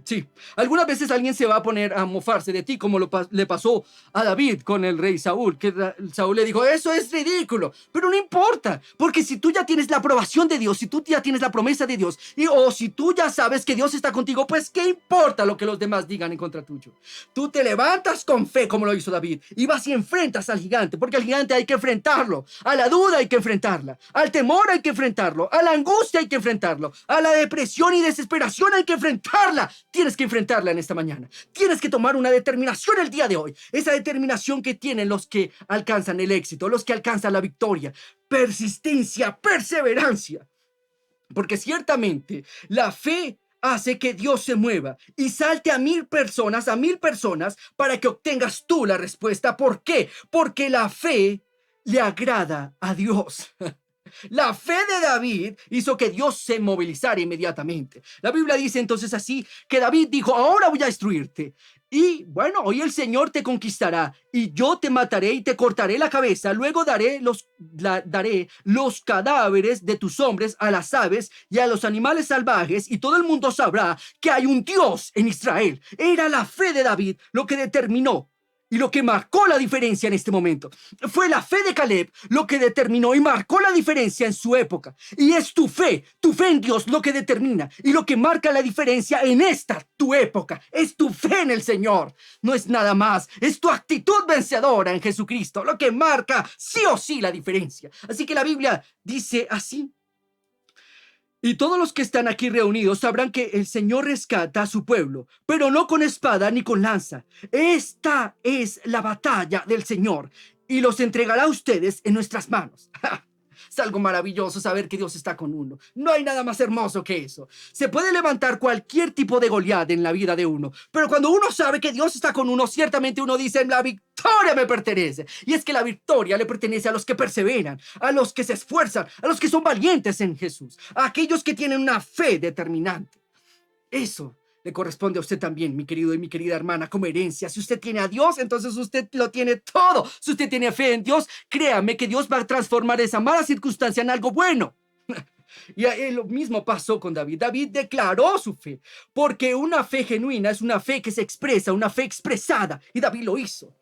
Sí, algunas veces alguien se va a poner a mofarse de ti, como le pasó a David con el rey Saúl, que Saúl le dijo, eso es ridículo, pero no importa, porque si tú ya tienes la aprobación de Dios, si tú ya tienes la promesa de Dios, o si tú ya sabes que Dios está contigo, pues ¿qué importa lo que los demás digan en contra tuyo? Tú te levantas con fe, como lo hizo David, y vas y enfrentas al gigante, porque al gigante hay que enfrentarlo, a la duda hay que enfrentarla, al temor hay que enfrentarlo, a la angustia hay que enfrentarlo, a la depresión y desesperación hay que enfrentarla. Tienes que enfrentarla en esta mañana. Tienes que tomar una determinación el día de hoy. Esa determinación que tienen los que alcanzan el éxito, los que alcanzan la victoria. Persistencia, perseverancia. Porque ciertamente la fe hace que Dios se mueva y salte a 1000 personas, para que obtengas tú la respuesta. ¿Por qué? Porque la fe le agrada a Dios. La fe de David hizo que Dios se movilizara inmediatamente. La Biblia dice entonces así, que David dijo, ahora voy a destruirte. Y bueno, hoy el Señor te conquistará y yo te mataré y te cortaré la cabeza. Luego daré los cadáveres de tus hombres a las aves y a los animales salvajes, y todo el mundo sabrá que hay un Dios en Israel. Era la fe de David lo que determinó y lo que marcó la diferencia en este momento. Fue la fe de Caleb lo que determinó y marcó la diferencia en su época. Y es tu fe en Dios lo que determina y lo que marca la diferencia en esta, tu época. Es tu fe en el Señor. No es nada más. Es tu actitud vencedora en Jesucristo lo que marca sí o sí la diferencia. Así que la Biblia dice así. Y todos los que están aquí reunidos sabrán que el Señor rescata a su pueblo, pero no con espada ni con lanza. Esta es la batalla del Señor y los entregará a ustedes en nuestras manos. Es algo maravilloso saber que Dios está con uno. No hay nada más hermoso que eso. Se puede levantar cualquier tipo de Goliat en la vida de uno, pero cuando uno sabe que Dios está con uno, ciertamente uno dice, la victoria me pertenece. Y es que la victoria le pertenece a los que perseveran, a los que se esfuerzan, a los que son valientes en Jesús, a aquellos que tienen una fe determinante. Eso le corresponde a usted también, mi querido y mi querida hermana, como herencia. Si usted tiene a Dios, entonces usted lo tiene todo. Si usted tiene fe en Dios, créame que Dios va a transformar esa mala circunstancia en algo bueno. Y lo mismo pasó con David. David declaró su fe, porque una fe genuina es una fe que se expresa, una fe expresada, y David lo hizo.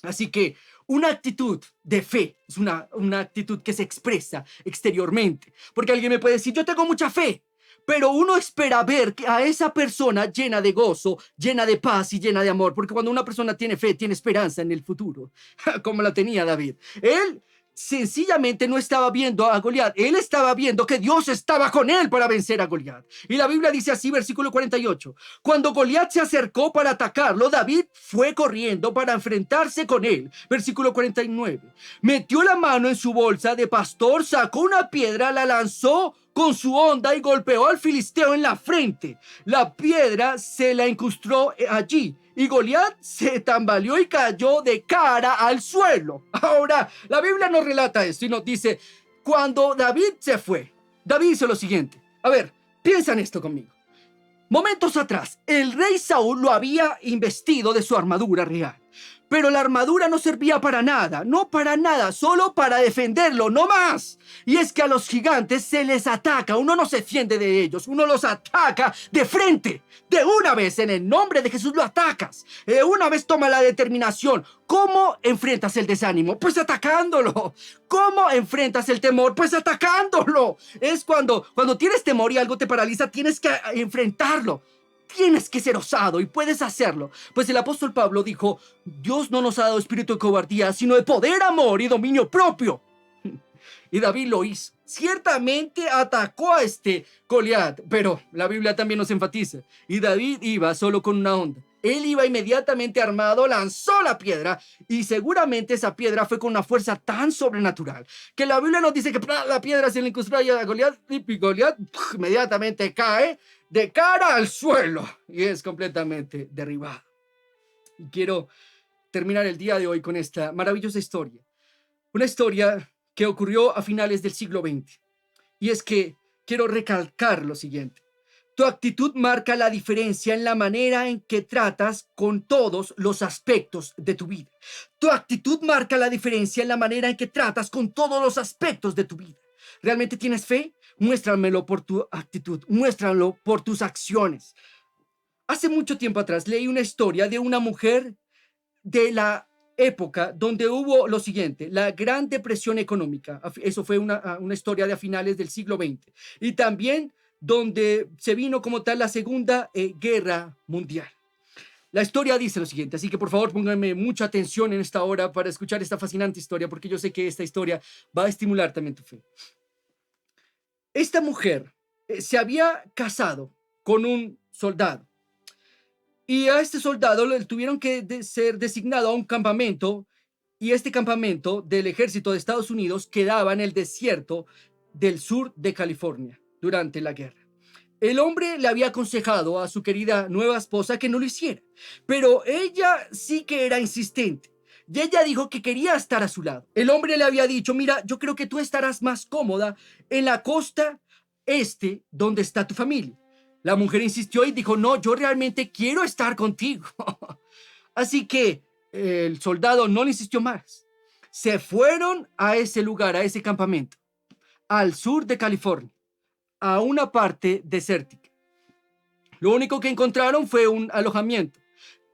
Así que una actitud de fe es una actitud que se expresa exteriormente, porque alguien me puede decir, yo tengo mucha fe, pero uno espera ver a esa persona llena de gozo, llena de paz y llena de amor, porque cuando una persona tiene fe, tiene esperanza en el futuro, como la tenía David. Él sencillamente no estaba viendo a Goliat, él estaba viendo que Dios estaba con él para vencer a Goliat. Y la Biblia dice así, versículo 48, cuando Goliat se acercó para atacarlo, David fue corriendo para enfrentarse con él. Versículo 49, metió la mano en su bolsa de pastor, sacó una piedra, la lanzó con su honda y golpeó al filisteo en la frente. La piedra se la incrustó allí y Goliat se tambaleó y cayó de cara al suelo. Ahora, la Biblia nos relata esto y nos dice, cuando David se fue, David hizo lo siguiente. A ver, piensa en esto conmigo. Momentos atrás, el rey Saúl lo había investido de su armadura real. Pero la armadura no servía para nada, no para nada, solo para defenderlo, no más. Y es que a los gigantes se les ataca, uno no se defiende de ellos, uno los ataca de frente. De una vez, en el nombre de Jesús lo atacas. De una vez toma la determinación. ¿Cómo enfrentas el desánimo? Pues atacándolo. ¿Cómo enfrentas el temor? Pues atacándolo. Es cuando tienes temor y algo te paraliza, tienes que enfrentarlo. Tienes que ser osado y puedes hacerlo. Pues el apóstol Pablo dijo, Dios no nos ha dado espíritu de cobardía, sino de poder, amor y dominio propio. Y David lo hizo. Ciertamente atacó a Goliat, pero la Biblia también nos enfatiza. Y David iba solo con una honda. Él iba inmediatamente armado, lanzó la piedra y seguramente esa piedra fue con una fuerza tan sobrenatural que la Biblia nos dice que la piedra se le incrustó a Goliat y Goliat inmediatamente cae de cara al suelo y es completamente derribado. Y quiero terminar el día de hoy con esta maravillosa historia. Una historia que ocurrió a finales del siglo XX. Y es que quiero recalcar lo siguiente. Tu actitud marca la diferencia en la manera en que tratas con todos los aspectos de tu vida. Tu actitud marca la diferencia en la manera en que tratas con todos los aspectos de tu vida. ¿Realmente tienes fe? Muéstramelo por tu actitud, muéstralo por tus acciones. Hace mucho tiempo atrás leí una historia de una mujer de la época donde hubo lo siguiente, la Gran Depresión Económica. Eso fue una historia de a finales del siglo XX. Y también donde se vino como tal la Segunda Guerra Mundial. La historia dice lo siguiente, así que por favor pónganme mucha atención en esta hora para escuchar esta fascinante historia, porque yo sé que esta historia va a estimular también tu fe. Esta mujer se había casado con un soldado y a este soldado le tuvieron que ser designado a un campamento y este campamento del ejército de Estados Unidos quedaba en el desierto del sur de California durante la guerra. El hombre le había aconsejado a su querida nueva esposa que no lo hiciera, pero ella sí que era insistente. Y ella dijo que quería estar a su lado. El hombre le había dicho, mira, yo creo que tú estarás más cómoda en la costa este, donde está tu familia. La mujer insistió y dijo, no, yo realmente quiero estar contigo. Así que el soldado no le insistió más. Se fueron a ese lugar, a ese campamento, al sur de California, a una parte desértica. Lo único que encontraron fue un alojamiento,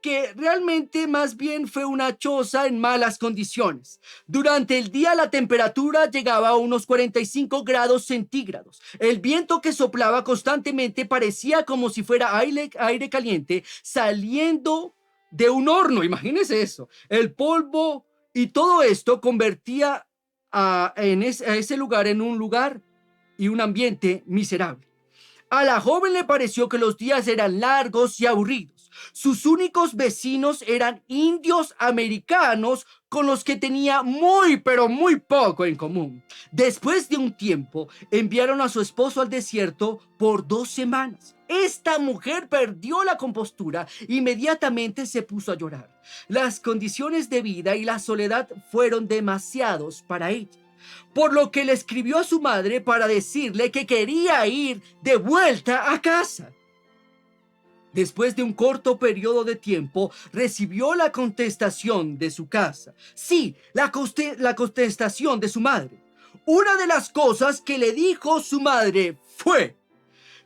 que realmente más bien fue una choza en malas condiciones. Durante el día la temperatura llegaba a unos 45 grados centígrados. El viento que soplaba constantemente parecía como si fuera aire caliente saliendo de un horno. Imagínense eso. El polvo y todo esto convertía a ese lugar en un lugar y un ambiente miserable. A la joven le pareció que los días eran largos y aburridos. Sus únicos vecinos eran indios americanos con los que tenía muy, pero muy poco en común. Después de un tiempo, enviaron a su esposo al desierto por 2 semanas. Esta mujer perdió la compostura, inmediatamente se puso a llorar. Las condiciones de vida y la soledad fueron demasiados para ella, por lo que le escribió a su madre para decirle que quería ir de vuelta a casa. Después de un corto periodo de tiempo, recibió la contestación de su casa. Sí, la contestación de su madre. Una de las cosas que le dijo su madre fue: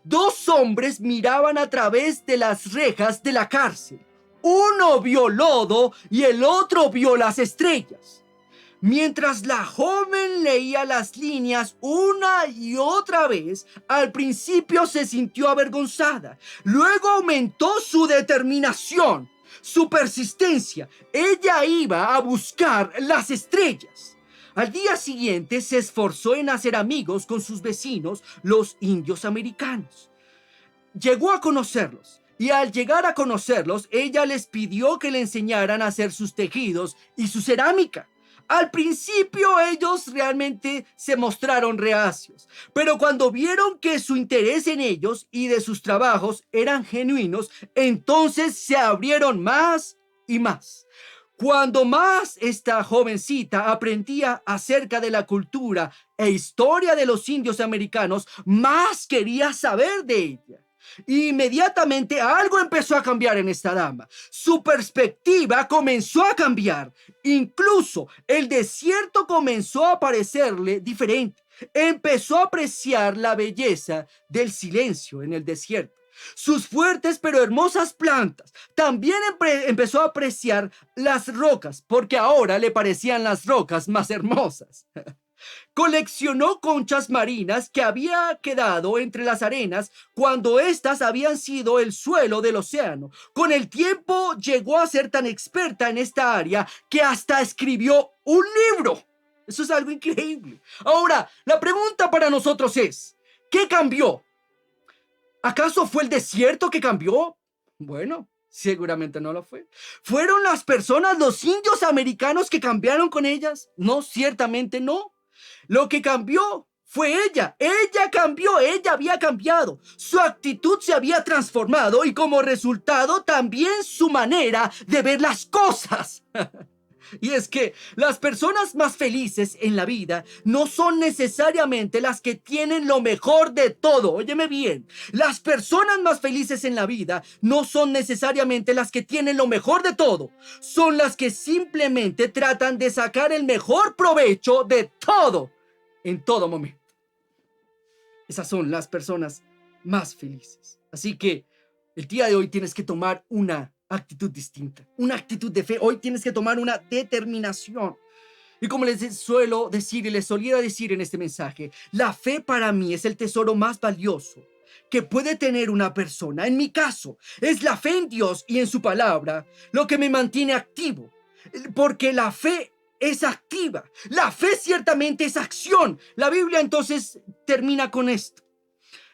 2 hombres miraban a través de las rejas de la cárcel. Uno vio lodo y el otro vio las estrellas. Mientras la joven leía las líneas una y otra vez, al principio se sintió avergonzada. Luego aumentó su determinación, su persistencia. Ella iba a buscar las estrellas. Al día siguiente se esforzó en hacer amigos con sus vecinos, los indios americanos. Llegó a conocerlos y al llegar a conocerlos, ella les pidió que le enseñaran a hacer sus tejidos y su cerámica. Al principio ellos realmente se mostraron reacios, pero cuando vieron que su interés en ellos y de sus trabajos eran genuinos, entonces se abrieron más y más. Cuando más esta jovencita aprendía acerca de la cultura e historia de los indios americanos, más quería saber de ella. Inmediatamente algo empezó a cambiar en esta dama. Su perspectiva comenzó a cambiar. Incluso el desierto comenzó a parecerle diferente. Empezó a apreciar la belleza del silencio en el desierto. Sus fuertes pero hermosas plantas. También empezó a apreciar las rocas, porque ahora le parecían las rocas más hermosas. Coleccionó conchas marinas que había quedado entre las arenas cuando éstas habían sido el suelo del océano. Con el tiempo llegó a ser tan experta en esta área que hasta escribió un libro. Eso es algo increíble. Ahora, la pregunta para nosotros es, ¿qué cambió? ¿Acaso fue el desierto que cambió? Bueno, seguramente no lo fue. ¿Fueron las personas, los indios americanos que cambiaron con ellas? No, ciertamente no. Lo que cambió fue ella. Ella cambió, ella había cambiado. Su actitud se había transformado y como resultado también su manera de ver las cosas. Y es que las personas más felices en la vida no son necesariamente las que tienen lo mejor de todo. Óyeme bien, las personas más felices en la vida no son necesariamente las que tienen lo mejor de todo. Son las que simplemente tratan de sacar el mejor provecho de todo, en todo momento. Esas son las personas más felices. Así que el día de hoy tienes que tomar una actitud distinta, una actitud de fe. Hoy tienes que tomar una determinación. Y como les suelo decir y les solía decir en este mensaje, la fe para mí es el tesoro más valioso que puede tener una persona. En mi caso, es la fe en Dios y en su palabra lo que me mantiene activo, porque la fe es activa. La fe ciertamente es acción. La Biblia entonces termina con esto.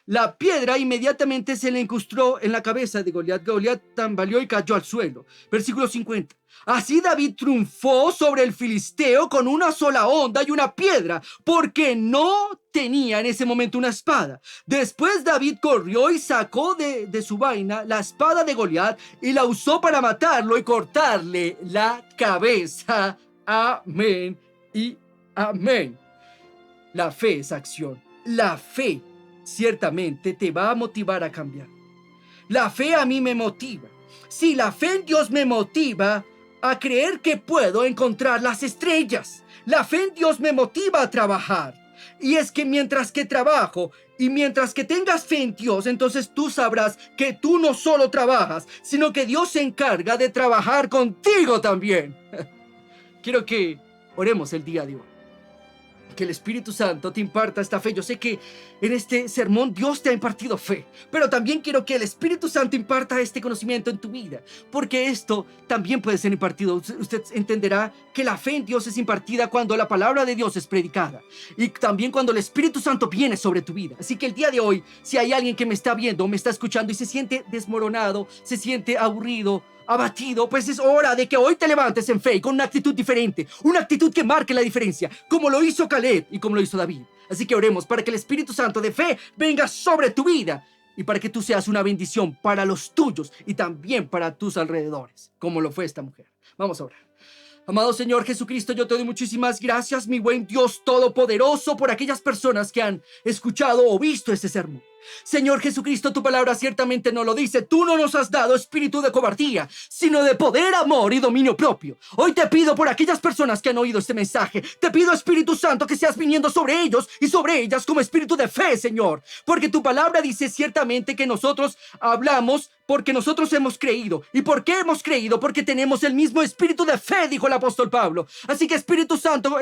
La piedra inmediatamente se le incrustó en la cabeza de Goliat. Goliat tambaleó y cayó al suelo. Versículo 50. Así David triunfó sobre el filisteo con una sola honda y una piedra, porque no tenía en ese momento una espada. Después David corrió y sacó de su vaina la espada de Goliat y la usó para matarlo y cortarle la cabeza. Amén y amén. La fe es acción. La fe ciertamente te va a motivar a cambiar. La fe a mí me motiva. Sí, la fe en Dios me motiva a creer que puedo encontrar las estrellas. La fe en Dios me motiva a trabajar. Y es que mientras que trabajo y mientras que tengas fe en Dios, entonces tú sabrás que tú no solo trabajas, sino que Dios se encarga de trabajar contigo también. Quiero que oremos el día de hoy. Que el Espíritu Santo te imparta esta fe. Yo sé que en este sermón Dios te ha impartido fe, pero también quiero que el Espíritu Santo imparta este conocimiento en tu vida, porque esto también puede ser impartido. Usted entenderá que la fe en Dios es impartida cuando la palabra de Dios es predicada y también cuando el Espíritu Santo viene sobre tu vida. Así que el día de hoy, si hay alguien que me está viendo, me está escuchando y se siente desmoronado, se siente aburrido, abatido, pues es hora de que hoy te levantes en fe y con una actitud diferente, una actitud que marque la diferencia, como lo hizo Caleb y como lo hizo David. Así que oremos para que el Espíritu Santo de fe venga sobre tu vida y para que tú seas una bendición para los tuyos y también para tus alrededores, como lo fue esta mujer. Vamos a orar. Amado Señor Jesucristo, yo te doy muchísimas gracias, mi buen Dios todopoderoso, por aquellas personas que han escuchado o visto este sermón. Señor Jesucristo, tu palabra ciertamente no lo dice. Tú no nos has dado espíritu de cobardía, sino de poder, amor y dominio propio. Hoy te pido por aquellas personas que han oído este mensaje. Te pido, Espíritu Santo, que seas viniendo sobre ellos y sobre ellas como espíritu de fe, Señor. Porque tu palabra dice ciertamente que nosotros hablamos porque nosotros hemos creído. ¿Y por qué hemos creído? Porque tenemos el mismo espíritu de fe, dijo el apóstol Pablo. Así que Espíritu Santo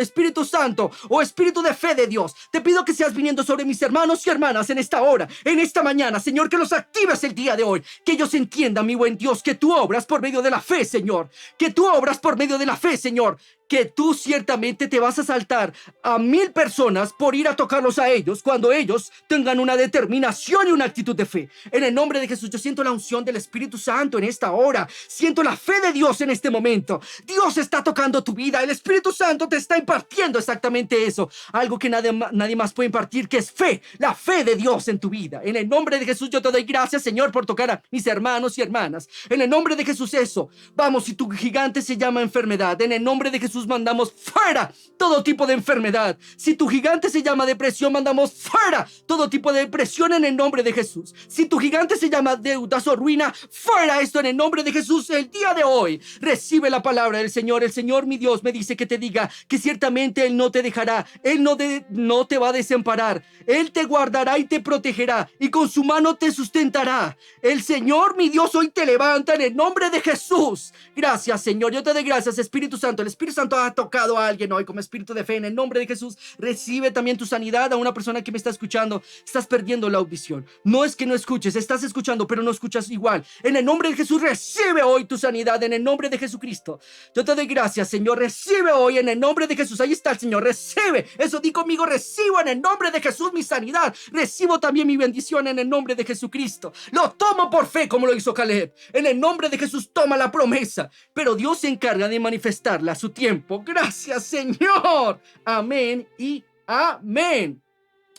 o espíritu de fe de Dios, te pido que seas viniendo sobre mis hermanos y hermanas en esta hora, en esta mañana, Señor, que los actives el día de hoy, que ellos entiendan, mi buen Dios, que tú obras por medio de la fe, Señor, que tú obras por medio de la fe, Señor, que tú ciertamente te vas a saltar a 1000 personas por ir a tocarlos a ellos cuando ellos tengan una determinación y una actitud de fe. En el nombre de Jesús, yo siento la unción del Espíritu Santo en esta hora. Siento la fe de Dios en este momento. Dios está tocando tu vida. El Espíritu Santo te está impartiendo exactamente eso. Algo que nadie más puede impartir, que es fe. La fe de Dios en tu vida. En el nombre de Jesús, yo te doy gracias, Señor, por tocar a mis hermanos y hermanas. En el nombre de Jesús, eso. Vamos, si tu gigante se llama enfermedad, en el nombre de Jesús mandamos fuera todo tipo de enfermedad. Si tu gigante se llama depresión, mandamos fuera todo tipo de depresión en el nombre de Jesús. Si tu gigante se llama deudas o ruina, fuera esto en el nombre de Jesús. El día de hoy recibe la palabra del Señor. El Señor, mi Dios, me dice que te diga que ciertamente Él no te dejará. Él no te va a desamparar. Él te guardará y te protegerá, y con su mano te sustentará. El Señor, mi Dios, hoy te levanta en el nombre de Jesús. Gracias, Señor. Yo te doy gracias, Espíritu Santo. El Espíritu Santo ha tocado a alguien hoy como espíritu de fe. En el nombre de Jesús, recibe también tu sanidad. A una persona que me está escuchando, estás perdiendo la audición. No es que no escuches, estás escuchando, pero no escuchas igual. En el nombre de Jesús, recibe hoy tu sanidad en el nombre de Jesucristo. Yo te doy gracias, Señor. Recibe hoy en el nombre de Jesús. Ahí está el Señor. Recibe. Eso di conmigo. Recibo en el nombre de Jesús mi sanidad. Recibo también mi bendición en el nombre de Jesucristo. Lo tomo por fe como lo hizo Caleb. En el nombre de Jesús toma la promesa. Pero Dios se encarga de manifestarla a su tiempo. Gracias, Señor. Amén y amén.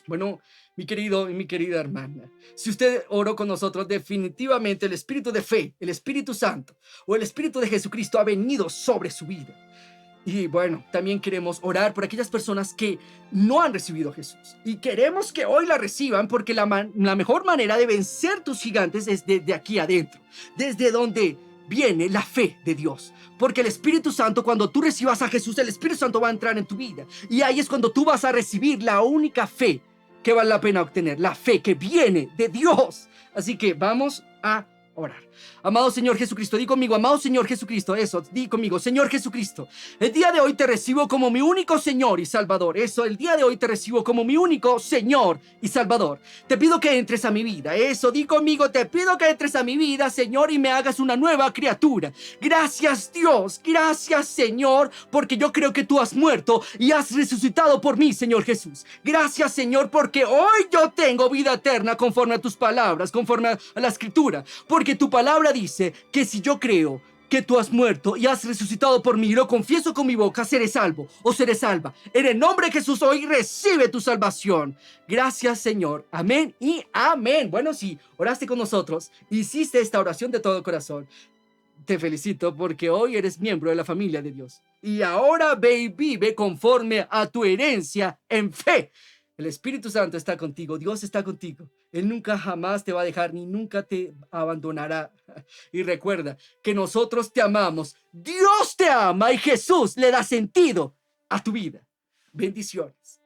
Bueno, mi querido y mi querida hermana, si usted oró con nosotros, definitivamente el espíritu de fe, el Espíritu Santo o el Espíritu de Jesucristo ha venido sobre su vida. Y bueno, también queremos orar por aquellas personas que no han recibido a Jesús. Y queremos que hoy la reciban, porque la mejor manera de vencer tus gigantes es desde aquí adentro, desde donde viene la fe de Dios. Porque el Espíritu Santo, cuando tú recibas a Jesús, el Espíritu Santo va a entrar en tu vida. Y ahí es cuando tú vas a recibir la única fe que vale la pena obtener, la fe que viene de Dios. Así que vamos a orar. Amado Señor Jesucristo, di conmigo, amado Señor Jesucristo, eso, di conmigo, Señor Jesucristo, el día de hoy te recibo como mi único Señor y Salvador. Eso, el día de hoy te recibo como mi único Señor y Salvador. Te pido que entres a mi vida. Eso, di conmigo, te pido que entres a mi vida, Señor, y me hagas una nueva criatura. Gracias, Dios, gracias, Señor, porque yo creo que tú has muerto y has resucitado por mí, Señor Jesús. Gracias, Señor, porque hoy yo tengo vida eterna conforme a tus palabras, conforme a la Escritura, porque tu palabra dice que si yo creo que tú has muerto y has resucitado por mí y lo confieso con mi boca, seré salvo o seré salva. En el nombre de Jesús hoy recibe tu salvación. Gracias, Señor. Amén y amén. Bueno, si oraste con nosotros, hiciste esta oración de todo corazón, te felicito, porque hoy eres miembro de la familia de Dios. Y ahora ve y vive conforme a tu herencia en fe. El Espíritu Santo está contigo, Dios está contigo. Él nunca jamás te va a dejar ni nunca te abandonará. Y recuerda que nosotros te amamos, Dios te ama y Jesús le da sentido a tu vida. Bendiciones.